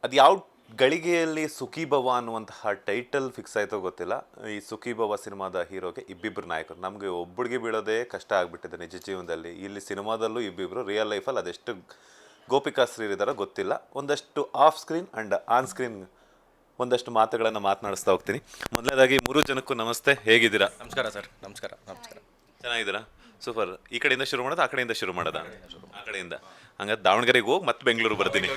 ಅದು ಯಾವ ಗಳಿಗೆಯಲ್ಲಿ ಸುಖೀಭವ ಅನ್ನುವಂತಹ ಟೈಟಲ್ ಫಿಕ್ಸ್ ಆಯ್ತೋ ಗೊತ್ತಿಲ್ಲ. ಈ ಸುಖೀಭವ ಸಿನಿಮಾದ ಹೀರೋಗೆ ಇಬ್ಬಿಬ್ರು ನಾಯಕರು. ನಮಗೆ ಒಬ್ಬಳಿಗೆ ಬೀಳೋದೇ ಕಷ್ಟ ಆಗ್ಬಿಟ್ಟಿದೆ ನಿಜ ಜೀವನದಲ್ಲಿ. ಇಲ್ಲಿ ಸಿನಿಮಾದಲ್ಲೂ ಇಬ್ಬಿಬ್ರು, ರಿಯಲ್ ಲೈಫಲ್ಲಿ ಅದೆಷ್ಟು ಗೋಪಿಕಾಶ್ರೀ ಇದ್ದಾರೋ ಗೊತ್ತಿಲ್ಲ. ಒಂದಷ್ಟು off screen and on screen ಒಂದಷ್ಟು ಮಾತುಗಳನ್ನು ಮಾತನಾಡಿಸ್ತಾ ಹೋಗ್ತೀನಿ. ಮೊದಲನೇದಾಗಿ ಮೂರು ಜನಕ್ಕೂ ನಮಸ್ತೆ, ಹೇಗಿದ್ದೀರಾ? ನಮಸ್ಕಾರ ಸರ್. ನಮಸ್ಕಾರ. ಚೆನ್ನಾಗಿದ್ದೀರಾ? ಸೂಪರ್. ಈ ಕಡೆಯಿಂದ ಶುರು ಮಾಡೋದು, ಆ ಕಡೆಯಿಂದ ಶುರು ಮಾಡೋದ? ಆ ಕಡೆಯಿಂದ. ಹಂಗಾದ್ರೆ ದಾವಣಗೆರೆಗೆ ಹೋಗಿ ಮತ್ತೆ ಬೆಂಗಳೂರು ಬರ್ತೀನಿ.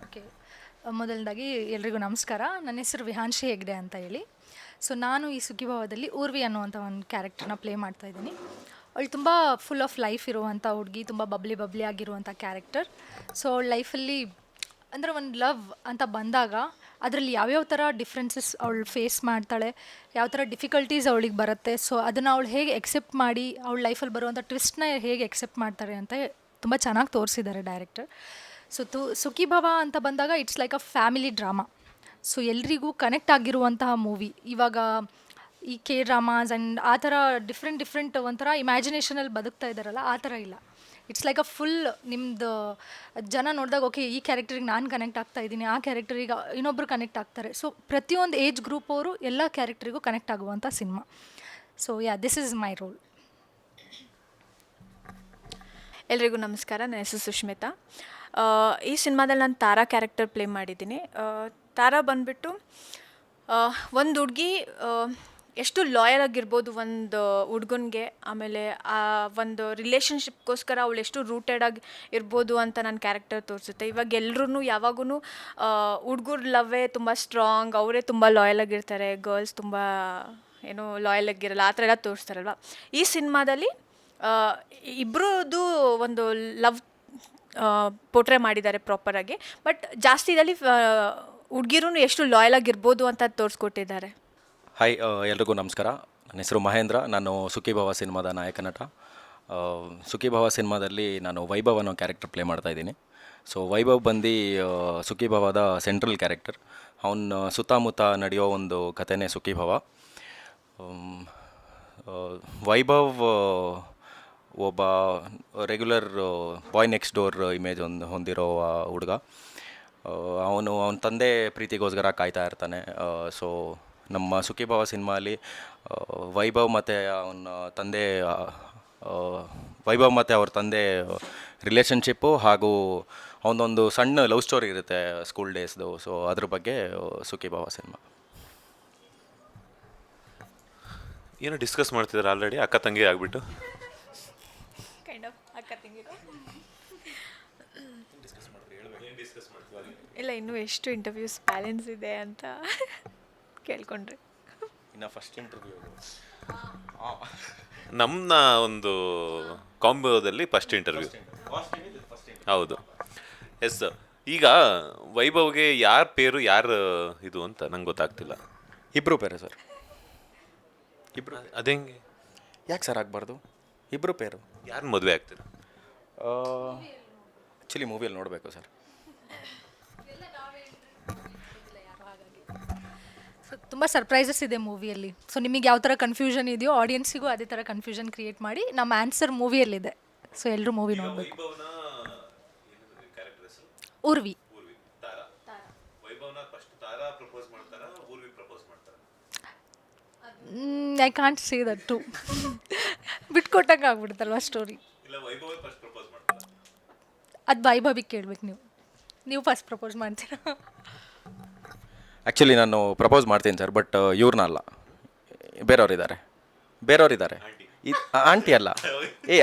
ಓಕೆ, ಮೊದಲನೇದಾಗಿ ಎಲ್ರಿಗೂ ನಮಸ್ಕಾರ. ನನ್ನ ಹೆಸರು ವಿಹಾನ್ಶಿ ಹೆಗ್ಡೆ ಅಂತ ಹೇಳಿ. ಸೊ ನಾನು ಈ ಸುಖೀಭಾವದಲ್ಲಿ ಊರ್ವಿ ಅನ್ನುವಂಥ ಒಂದು ಕ್ಯಾರೆಕ್ಟರ್ನ ಪ್ಲೇ ಮಾಡ್ತಾ ಇದ್ದೀನಿ. ಅವಳು ತುಂಬ ಫುಲ್ ಆಫ್ ಲೈಫ್ ಇರುವಂಥ ಹುಡುಗಿ, ತುಂಬ ಬಬ್ಲಿ ಆಗಿರುವಂಥ ಕ್ಯಾರೆಕ್ಟರ್. ಸೊ ಅವಳ ಲೈಫಲ್ಲಿ ಅಂದರೆ ಒಂದು ಲವ್ ಅಂತ ಬಂದಾಗ ಅದರಲ್ಲಿ ಯಾವ್ಯಾವ ಥರ ಡಿಫ್ರೆನ್ಸಸ್ ಅವಳು ಫೇಸ್ ಮಾಡ್ತಾಳೆ, ಯಾವ ಥರ ಡಿಫಿಕಲ್ಟೀಸ್ ಅವಳಿಗೆ ಬರುತ್ತೆ, ಸೊ ಅದನ್ನು ಅವಳು ಹೇಗೆ ಎಕ್ಸೆಪ್ಟ್ ಮಾಡಿ ಅವಳ ಲೈಫಲ್ಲಿ ಬರುವಂಥ ಟ್ವಿಸ್ಟ್ನ ಹೇಗೆ ಎಕ್ಸೆಪ್ಟ್ ಮಾಡ್ತಾರೆ ಅಂತ ತುಂಬ ಚೆನ್ನಾಗಿ ತೋರಿಸಿದ್ದಾರೆ ಡೈರೆಕ್ಟರ್. ಸೊ ಸುಖೀಭವ ಅಂತ ಬಂದಾಗ it's like a family drama. So ಎಲ್ರಿಗೂ ಕನೆಕ್ಟ್ ಆಗಿರುವಂತಹ ಮೂವಿ. ಇವಾಗ ಈ ಕೆ ಡ್ರಾಮಾಸ್ ಆ್ಯಂಡ್ ಆ ಥರ ಡಿಫ್ರೆಂಟ್ ಒಂಥರ ಇಮ್ಯಾಜಿನೇಷನಲ್ಲಿ ಬದುಕ್ತಾ ಇದ್ದಾರಲ್ಲ, ಆ ಥರ ಇಲ್ಲ. ಇಟ್ಸ್ ಲೈಕ್ ಅ ಫುಲ್ ನಿಮ್ಮದು ಜನ ನೋಡಿದಾಗ ಓಕೆ ಈ ಕ್ಯಾರೆಕ್ಟರಿಗೆ ನಾನು ಕನೆಕ್ಟ್ ಆಗ್ತಾ ಇದ್ದೀನಿ, ಆ ಕ್ಯಾರೆಕ್ಟರಿಗೆ ಇನ್ನೊಬ್ಬರು ಕನೆಕ್ಟ್ ಆಗ್ತಾರೆ. ಸೊ ಪ್ರತಿಯೊಂದು ಏಜ್ ಗ್ರೂಪ್ ಅವರು ಎಲ್ಲ ಕ್ಯಾರೆಕ್ಟರಿಗೂ ಕನೆಕ್ಟ್ ಆಗುವಂಥ cinema. So this is my role. ಎಲ್ರಿಗೂ ನಮಸ್ಕಾರ. ನನ್ನ ಹೆಸರು ಸುಷ್ಮಿತಾ. ಈ ಸಿನಿಮಾದಲ್ಲಿ ನಾನು ತಾರಾ ಕ್ಯಾರೆಕ್ಟರ್ ಪ್ಲೇ ಮಾಡಿದ್ದೀನಿ. ತಾರಾ ಬಂದುಬಿಟ್ಟು ಒಂದು ಹುಡುಗಿ ಎಷ್ಟು ಲಾಯಲ್ ಆಗಿರ್ಬೋದು ಒಂದು ಹುಡ್ಗನಿಗೆ, ಆಮೇಲೆ ಆ ಒಂದು ರಿಲೇಷನ್ಶಿಪ್ಗೋಸ್ಕರ ಅವಳು ಎಷ್ಟು ರೂಟೆಡ್ ಇರ್ಬೋದು ಅಂತ ನನ್ನ ಕ್ಯಾರೆಕ್ಟರ್ ತೋರಿಸುತ್ತೆ. ಇವಾಗ ಎಲ್ಲರೂ ಯಾವಾಗೂ ಹುಡುಗರ ಲವ್ವೇ ತುಂಬ ಸ್ಟ್ರಾಂಗ್, ಅವರೇ ತುಂಬ ಲಾಯಲ್ ಆಗಿರ್ತಾರೆ, ಗರ್ಲ್ಸ್ ತುಂಬ ಏನೋ ಲಾಯಲ್ ಆಗಿರಲ್ಲ, ಆ ಥರ ಎಲ್ಲ ತೋರಿಸ್ತಾರಲ್ವ. ಈ ಸಿನಿಮಾದಲ್ಲಿ ಇಬ್ಬರದ್ದು ಒಂದು ಲವ್ ಪೋರ್ಟ್ರೇ ಮಾಡಿದ್ದಾರೆ ಪ್ರಾಪರಾಗಿ. ಬಟ್ ಜಾಸ್ತಿ ಇದರಲ್ಲಿ ಹುಡುಗಿರೂ ಎಷ್ಟು ಲಾಯಲ್ ಆಗಿರ್ಬೋದು ಅಂತ ತೋರಿಸ್ಕೊಟ್ಟಿದ್ದಾರೆ. ಹಾಯ್, ಎಲ್ರಿಗೂ ನಮಸ್ಕಾರ. ನನ್ನ ಹೆಸರು ಮಹೇಂದ್ರ. ನಾನು ಸುಖೀಭವ ಸಿನಿಮಾದ ನಾಯಕ ನಟ. ಸುಖೀಭವ ಸಿನಿಮಾದಲ್ಲಿ ನಾನು ವೈಭವ್ ಅನ್ನೋ ಕ್ಯಾರೆಕ್ಟರ್ ಪ್ಲೇ ಮಾಡ್ತಾಯಿದ್ದೀನಿ. ಸೊ ವೈಭವ್ ಬಂದು ಸುಖೀಭವದ ಸೆಂಟ್ರಲ್ ಕ್ಯಾರೆಕ್ಟರ್. ಅವನ ಸುತ್ತಮುತ್ತ ನಡೆಯೋ ಒಂದು ಕಥೆನೇ ಸುಖೀಭವ. ವೈಭವ್ ಒಬ್ಬ ರೆಗ್ಯುಲರ್ ಬಾಯ್ ನೆಕ್ಸ್ಟ್ ಡೋರ್ ಇಮೇಜ್ ಹೊಂದಿರೋ ಹುಡುಗ. ಅವನ ತಂದೆ ಪ್ರೀತಿಗೋಸ್ಕರ ಕಾಯ್ತಾ ಇರ್ತಾನೆ. ಸೊ ನಮ್ಮ ಸುಖೀಭವ ಸಿನಿಮಾಲಿ ವೈಭವ್ ಮತ್ತು ಅವ್ರ ತಂದೆ ರಿಲೇಷನ್ಶಿಪ್ಪು ಹಾಗೂ ಅವನೊಂದು ಸಣ್ಣ ಲವ್ ಸ್ಟೋರಿ ಇರುತ್ತೆ ಸ್ಕೂಲ್ ಡೇಸ್ದು. ಸೊ ಅದ್ರ ಬಗ್ಗೆ ಸುಖೀಭವ ಸಿನಿಮಾ. ಏನೋ ಡಿಸ್ಕಸ್ ಮಾಡ್ತಿದ್ದಾರೆ ಆಲ್ರೆಡಿ, ಅಕ್ಕ ತಂಗಿ ಆಗಿಬಿಟ್ಟು. ಇಲ್ಲ, ಇನ್ನೂ ಎಷ್ಟು ಇಂಟರ್ವ್ಯೂಸ್ ಬ್ಯಾಲೆನ್ಸ್ ಇದೆ ಅಂತ ಕೇಳ್ಕೊಂಡ್ರೆ. ಇನ್ನು ಫಸ್ಟ್ ಇಂಟರ್ವ್ಯೂ ನಮ್ಮ ಒಂದು ಕಾಂಬೋದಲ್ಲಿ ಫಸ್ಟ್ ಇಂಟರ್ವ್ಯೂ. ಹೌದು, ಎಸ್. ಈಗ ವೈಭವ್ಗೆ ಯಾರ ಪೇರು ಯಾರು ಇದು ಅಂತ ನಂಗೆ ಗೊತ್ತಾಗ್ತಿಲ್ಲ. ಇಬ್ಬರು ಪೇರು ಸರ್. ಇಬ್ರು ಅದೇಂಗೆ? ಯಾಕೆ ಸರ್ ಆಗಬಾರ್ದು? ಇಬ್ಬರು ಪೇರು. ಯಾರು ಮದುವೆ ಆಗ್ತೀರ? ಆ್ಯಕ್ಚುಲಿ ಮೂವಿಯಲ್ಲಿ ನೋಡಬೇಕು ಸರ್. ಸೊ ತುಂಬ ಸರ್ಪ್ರೈಸಸ್ ಇದೆ ಮೂವಿಯಲ್ಲಿ. ಸೊ ನಿಮಗೆ ಯಾವ ಥರ ಕನ್ಫ್ಯೂಷನ್ ಇದೆಯೋ ಆಡಿಯನ್ಸಿಗೂ ಅದೇ ಥರ ಕನ್ಫ್ಯೂಷನ್ ಕ್ರಿಯೇಟ್ ಮಾಡಿ ನಮ್ಮ ಆನ್ಸರ್ ಮೂವಿಯಲ್ಲಿದೆ. ಸೊ ಎಲ್ಲರೂ ಮೂವಿ ನೋಡಬೇಕು. Urvi. I can't say that too. ಬಿಟ್ಕೊಟ್ಟಂಗೆ ಆಗ್ಬಿಡುತ್ತಲ್ವ ಸ್ಟೋರಿ. ಅದು ವೈಭವಿಗೆ ಕೇಳ್ಬೇಕು. ನೀವು ಫಸ್ಟ್ ಪ್ರಪೋಸ್ ಮಾಡ್ತೀರಾ? ಆ್ಯಕ್ಚುಲಿ ನಾನು ಪ್ರಪೋಸ್ ಮಾಡ್ತೀನಿ ಸರ್, ಬಟ್ ಇವ್ರನ್ನ ಅಲ್ಲ, ಬೇರೆಯವ್ರಿದ್ದಾರೆ. ಆಂಟಿ ಅಲ್ಲ.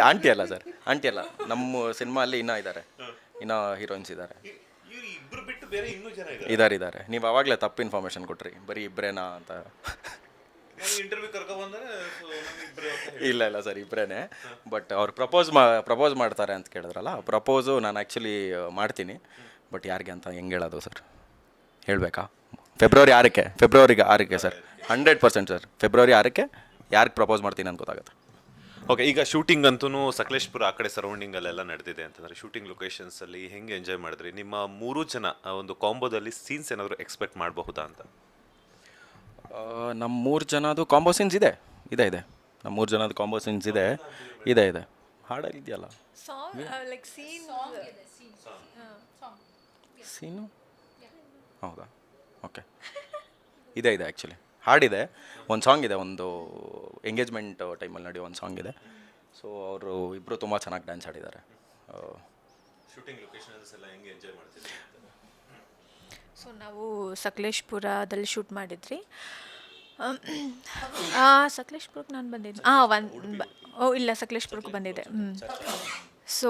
ಆಂಟಿ ಅಲ್ಲ ಸರ್, ಆಂಟಿ ಅಲ್ಲ. ನಮ್ಮ ಸಿನಿಮಾ ಅಲ್ಲಿ ಇನ್ನೂ ಇದ್ದಾರೆ, ಇನ್ನೂ ಹೀರೋಯಿನ್ಸ್ ಇದ್ದಾರೆ. ಇದ್ದಾರೆ. ನೀವು ಆವಾಗಲೇ ತಪ್ಪು ಇನ್ಫಾರ್ಮೇಷನ್ ಕೊಟ್ರಿ, ಬರೀ ಇಬ್ಬರೇನಾ ಅಂತ. ಇಲ್ಲ ಸರ್, ಇಬ್ಬರೇನೆ. ಬಟ್ ಅವ್ರು ಪ್ರಪೋಸ್ ಮಾಡ್ತಾರೆ ಅಂತ ಕೇಳಿದ್ರಲ್ಲ, ಪ್ರಪೋಸು ನಾನು ಆ್ಯಕ್ಚುಲಿ ಮಾಡ್ತೀನಿ. ಬಟ್ ಯಾರಿಗೆ ಅಂತ ಹೆಂಗೆ ಹೇಳೋದು ಸರ್? ಹೇಳಬೇಕಾ? ಫೆಬ್ರವರಿ 6ಕ್ಕೆ ಸರ್, 100% ಸರ್. ಫೆಬ್ರವರಿ 6ಕ್ಕೆ ಯಾರಿಗೆ ಪ್ರಪೋಸ್ ಮಾಡ್ತೀನಿ ಅಂತ ಗೊತ್ತಾಗುತ್ತೆ. ಓಕೆ, ಈಗ ಶೂಟಿಂಗ್ ಅಂತೂ ಸಕಲೇಶ್ಪುರ ಆ ಕಡೆ ಸರೌಂಡಿಂಗಲ್ಲೆಲ್ಲ ನಡೆದಿದೆ ಅಂತಂದರೆ ಶೂಟಿಂಗ್ ಲೊಕೇಶನ್ಸಲ್ಲಿ ಹೆಂಗೆ ಎಂಜಾಯ್ ಮಾಡಿದ್ರಿ? ನಿಮ್ಮ ಮೂರು ಜನ ಒಂದು ಕಾಂಬೋದಲ್ಲಿ ಸೀನ್ಸ್ ಏನಾದರೂ ಎಕ್ಸ್ಪೆಕ್ಟ್ ಮಾಡಬಹುದಾ ಅಂತ? ನಮ್ಮ 3 ಜನದು ಕಾಂಬೋ ಸೀನ್ಸ್ ಇದೆ. ಇದೆ ನಮ್ಮ 3 ಜನದ ಕಾಂಬೋ ಸೀನ್ಸ್ ಇದೆ ಹಾಡಲ್ಲಿ ಇದೆಯಲ್ಲ ಸಾಂಗ್ ಲೈಕ್ ಸೀನ್ ಸೀನು ಹೌದಾ ಓಕೆ ಇದೆ ಆ್ಯಕ್ಚುಲಿ ಹಾಡಿದೆ ಒಂದು ಸಾಂಗ್ ಇದೆ, ಒಂದು ಎಂಗೇಜ್ಮೆಂಟ್ ಟೈಮಲ್ಲಿ ನಡೆಯೋ ಒಂದು ಸಾಂಗ್ ಇದೆ. ಸೊ ಅವರು ಇಬ್ಬರು ತುಂಬ ಚೆನ್ನಾಗಿ ಡ್ಯಾನ್ಸ್ ಆಡಿದ್ದಾರೆ. ಶೂಟಿಂಗ್ ಲೊಕೇಶನ್ಸ್ ಎಲ್ಲ ಹೆಂಗೆ ಎಂಜಾಯ್ ಮಾಡ್ತಿದ್ದೀವಿ? ಸೊ ನಾವು ಸಕಲೇಶ್ಪುರದಲ್ಲಿ ಶೂಟ್ ಮಾಡಿದ್ರಿ. ಸಕಲೇಶ್ಪುರಕ್ಕೆ ನಾನು ಬಂದಿದ್ದೆ. ಇಲ್ಲ ಸಕಲೇಶ್ಪುರಕ್ಕೆ ಬಂದಿದ್ದೆ. ಸೊ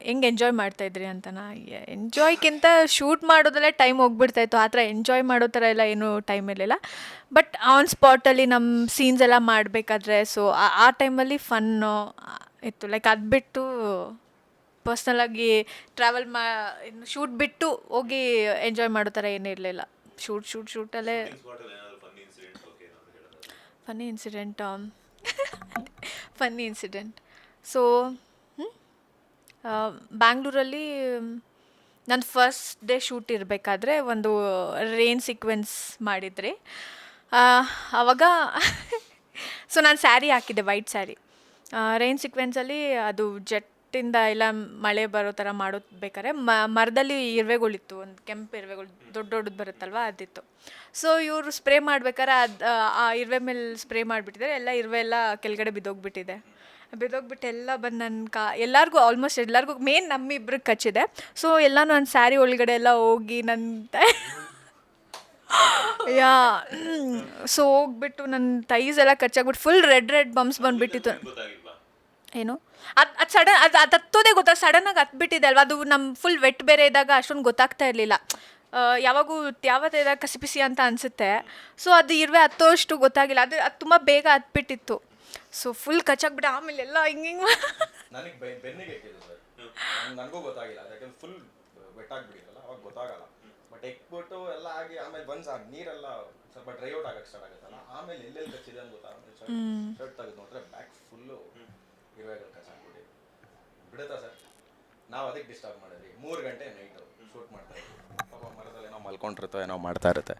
ಹೆಂಗೆ ಎಂಜಾಯ್ ಮಾಡ್ತಾಯಿದ್ರಿ ಅಂತನಾ? ಎಂಜಾಯ್ಗಿಂತ ಶೂಟ್ ಮಾಡೋದಲ್ಲೇ ಟೈಮ್ ಹೋಗ್ಬಿಡ್ತಾಯಿತ್ತು. ಆ ಥರ ಎಂಜಾಯ್ ಮಾಡೋ ಥರ ಎಲ್ಲ ಏನೂ ಟೈಮ್ ಇರಲಿಲ್ಲ. ಬಟ್ ಆನ್ ಸ್ಪಾಟಲ್ಲಿ ನಮ್ಮ ಸೀನ್ಸ್ ಎಲ್ಲ ಮಾಡಬೇಕಾದ್ರೆ ಸೊ ಆ ಟೈಮಲ್ಲಿ ಫನ್ನು ಇತ್ತು. ಲೈಕ್ ಅದು ಬಿಟ್ಟು ಪರ್ಸ್ನಲಾಗಿ ಟ್ರಾವೆಲ್ ಇನ್ನು ಶೂಟ್ ಬಿಟ್ಟು ಹೋಗಿ ಎಂಜಾಯ್ ಮಾಡೋ ಥರ ಏನೂ ಇರಲಿಲ್ಲ. ಶೂಟಲ್ಲೇ ಫನ್ನಿ ಇನ್ಸಿಡೆಂಟ್ ಸೊ ಬ್ಯಾಂಗ್ಳೂರಲ್ಲಿ ನನ್ನ ಫಸ್ಟ್ ಡೇ ಶೂಟ್ ಇರಬೇಕಾದ್ರೆ ಒಂದು ರೇನ್ ಸೀಕ್ವೆನ್ಸ್ ಮಾಡಿದ್ರಿ. ಆವಾಗ ಸೊ ನಾನು ಸ್ಯಾರಿ ಹಾಕಿದ್ದೆ, ವೈಟ್ ಸ್ಯಾರಿ. ರೈನ್ ಸೀಕ್ವೆನ್ಸಲ್ಲಿ ಅದು ಜೆಟ್ಟಿಂದ ಎಲ್ಲ ಮಳೆ ಬರೋ ಥರ ಮಾಡೋದು ಮರದಲ್ಲಿ ಇರುವೆಗಳಿತ್ತು, ಒಂದು ಕೆಂಪು ಇರುವೆಗಳು ದೊಡ್ಡದು ಬರುತ್ತಲ್ವ, ಅದಿತ್ತು. ಸೊ ಇವರು ಸ್ಪ್ರೇ ಮಾಡ್ಬೇಕಾದ್ರೆ ಆ ಇರುವೆ ಮೇಲೆ ಸ್ಪ್ರೇ ಮಾಡಿಬಿಟ್ಟಿದ್ದಾರೆ. ಎಲ್ಲ ಇರುವೆ ಎಲ್ಲ ಕೆಳಗಡೆ ಬಿದ್ದೋಗ್ಬಿಟ್ಟಿದೆ. ಬಿದ್ದೋಗ್ಬಿಟ್ಟು ಎಲ್ಲ ಬಂದು ನನ್ನ ಎಲ್ಲರಿಗೂ ಆಲ್ಮೋಸ್ಟ್ ಎಲ್ಲರಿಗೂ ಮೇನ್ ನಮ್ಮಿಬ್ರಿಗೆ ಕಚ್ಚಿದೆ. ಸೊ ಎಲ್ಲ ನನ್ನ ಸ್ಯಾರಿ ಒಳಗಡೆ ಎಲ್ಲ ಹೋಗಿ ಸೊ ಹೋಗ್ಬಿಟ್ಟು ನನ್ನ ತೈಸ್ ಎಲ್ಲ ಕಚ್ಚಾಗ್ಬಿಟ್ಟು ಫುಲ್ ರೆಡ್ ಬಂಪ್ಸ್ ಬಂದುಬಿಟ್ಟಿತ್ತು. ಏನು ಅದು ಸಡನ್ ಅದು ಹತ್ತೋದೇ ಸಡನ್ನಾಗಿ ಹತ್ಬಿಟ್ಟಿದೆ ಅಲ್ವಾ. ಅದು ನಮ್ಮ ಫುಲ್ ವೆಟ್ ಬೇರೆ ಇದ್ದಾಗ ಅಷ್ಟೊಂದು ಗೊತ್ತಾಗ್ತಾ ಇರಲಿಲ್ಲ. ಯಾವತ್ತೇದಾಗ ಕಸಿಪಿಸಿ ಅಂತ ಅನಿಸುತ್ತೆ. ಸೊ ಅದು ಇರುವೆ ಹತ್ತೋಷ್ಟು ಗೊತ್ತಾಗಿಲ್ಲ. ಅದು ತುಂಬ ಬೇಗ ಹತ್ಬಿಟ್ಟಿತ್ತು. ಸೊ ಫುಲ್ ಕಚ್ಚಾಕ್ಬಿಟ್ಟು ಆಮೇಲೆ ಎಲ್ಲ ಹಿಂಗೆ ನನಗೆ ಬೆನ್ನಿಗೆ ನನಗೂ ಗೊತ್ತಾಗಿಲ್ಲ, ಯಾಕಂದ್ರೆ ಫುಲ್ ವೆಟ್ಟಾಗ್ಬಿಟ್ಟಿರಲ್ಲ, ಅವಾಗ ಗೊತ್ತಾಗಲ್ಲ. ಬಟ್ ಎಕ್ಬಿಟ್ಟು ಎಲ್ಲ ಆಗಿ ಆಮೇಲೆ ಬಂದು ನೀರೆಲ್ಲ ಸ್ವಲ್ಪ ಡ್ರೈ ಔಟ್ ಆಗಕ್ಕೆ ಸ್ಟಾರ್ಟ್ ಆಗುತ್ತಲ್ಲ, ಆಮೇಲೆ ಎಲ್ಲೆಲ್ಲಿ ಕಚ್ಚಿದೆ ಅಂತ ಗೊತ್ತಾಗುತ್ತೆ. ಶರ್ಟ್ ತೆಗೆದು ನೋಡಿದ್ರೆ ಬ್ಯಾಕ್ ಫುಲ್ಲು ಇರುವೆಗಳು ಕಚ್ಚಾಕ್ಬಿಟ್ಟು ಬಿಡುತ್ತಾ ಸರ್. ನಾವು ಅದಕ್ಕೆ ಡಿಸ್ಟರ್ಬ್ ಮಾಡಿದ್ವಿ. 3 ಗಂಟೆ ನೈಟು ಶೂಟ್ ಮಾಡ್ತಾ ಇದ್ವಿ. ಪಾಪ ಮರದಲ್ಲಿ ಏನೋ ಮಲ್ಕೊಂಡಿರ್ತೋ ಏನೋ ಮಾಡ್ತಾ ಇರುತ್ತೆ.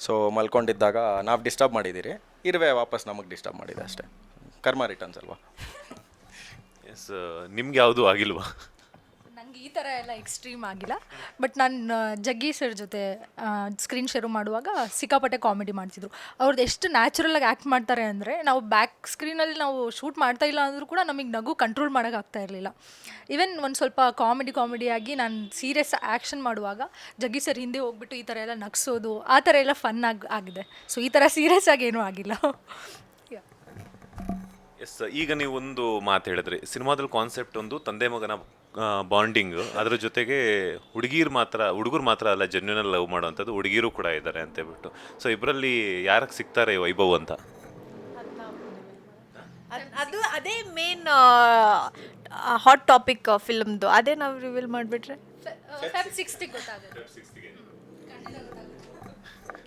ಸೊ ಮಲ್ಕೊಂಡಿದ್ದಾಗ ನಾವು ಡಿಸ್ಟರ್ಬ್ ಮಾಡಿದ್ದೀರಿ, ಇರುವೆ ವಾಪಸ್ ನಮಗೆ ಡಿಸ್ಟರ್ಬ್ ಮಾಡಿದೆ ಅಷ್ಟೇ. ಕರ್ಮ ರಿಟರ್ನ್ಸ್ ಅಲ್ವಾ. ಎಸ್, ನಿಮ್ಗೆ ಯಾವುದು ಆಗಿಲ್ವಾ? ನನಗೆ ಈ ಥರ ಎಲ್ಲ ಎಕ್ಸ್ಟ್ರೀಮ್ ಆಗಿಲ್ಲ. ಬಟ್ ನಾನು ಜಗ್ಗಿ ಸರ್ ಜೊತೆ ಸ್ಕ್ರೀನ್ ಶೇರು ಮಾಡುವಾಗ ಸಿಕ್ಕಾಪಟ್ಟೆ ಕಾಮಿಡಿ ಮಾಡ್ತಿದ್ರು. ಅವ್ರದ್ದು ಎಷ್ಟು ನ್ಯಾಚುರಲಾಗಿ ಆ್ಯಕ್ಟ್ ಮಾಡ್ತಾರೆ ಅಂದರೆ, ನಾವು ಬ್ಯಾಕ್ ಸ್ಕ್ರೀನಲ್ಲಿ ನಾವು ಶೂಟ್ ಮಾಡ್ತಾ ಇಲ್ಲ ಅಂದರೂ ಕೂಡ ನಮಗೆ ನಗು ಕಂಟ್ರೋಲ್ ಮಾಡೋಕ್ಕಾಗ್ತಾ ಇರಲಿಲ್ಲ. ಈವನ್ ಒಂದು ಸ್ವಲ್ಪ ಕಾಮಿಡಿಯಾಗಿ ನಾನು ಸೀರಿಯಸ್ ಆ್ಯಕ್ಷನ್ ಮಾಡುವಾಗ ಜಗ್ಗಿ ಸರ್ ಹಿಂದೆ ಹೋಗ್ಬಿಟ್ಟು ಈ ಥರ ಎಲ್ಲ ನಗಿಸೋದು, ಆ ಥರ ಎಲ್ಲ ಫನ್ ಆಗಿದೆ. ಸೊ ಈ ಥರ ಸೀರಿಯಸ್ ಆಗಿ ಏನೂ ಆಗಿಲ್ಲ. ಎಸ್, ಈಗ ನೀವು ಒಂದು ಮಾತು ಹೇಳಿದ್ರಿ, ಸಿನಿಮಾದಲ್ಲಿ ಕಾನ್ಸೆಪ್ಟ್ ಒಂದು ತಂದೆ ಮಗನ ಬಾಂಡಿಂಗ್, ಅದ್ರ ಜೊತೆಗೆ ಹುಡುಗರು ಮಾತ್ರ ಅಲ್ಲ ಜೆನ್ಯೂನಲ್ಲಿ ಲವ್ ಮಾಡೋವಂಥದ್ದು ಹುಡುಗಿರು ಕೂಡ ಇದ್ದಾರೆ ಅಂತ ಹೇಳ್ಬಿಟ್ಟು. ಸೊ ಇಬ್ಬರಲ್ಲಿ ಯಾರಿಗೆ ಸಿಗ್ತಾರೆ ವೈಭವ್ ಅಂತ? ಅದೇ ಮೇನ್ ಹಾಟ್ ಟಾಪಿಕ್ ಫಿಲ್ಮ್ದು. ಅದೇ ನಾವು ರಿವೀಲ್ ಮಾಡಿಬಿಟ್ರೆ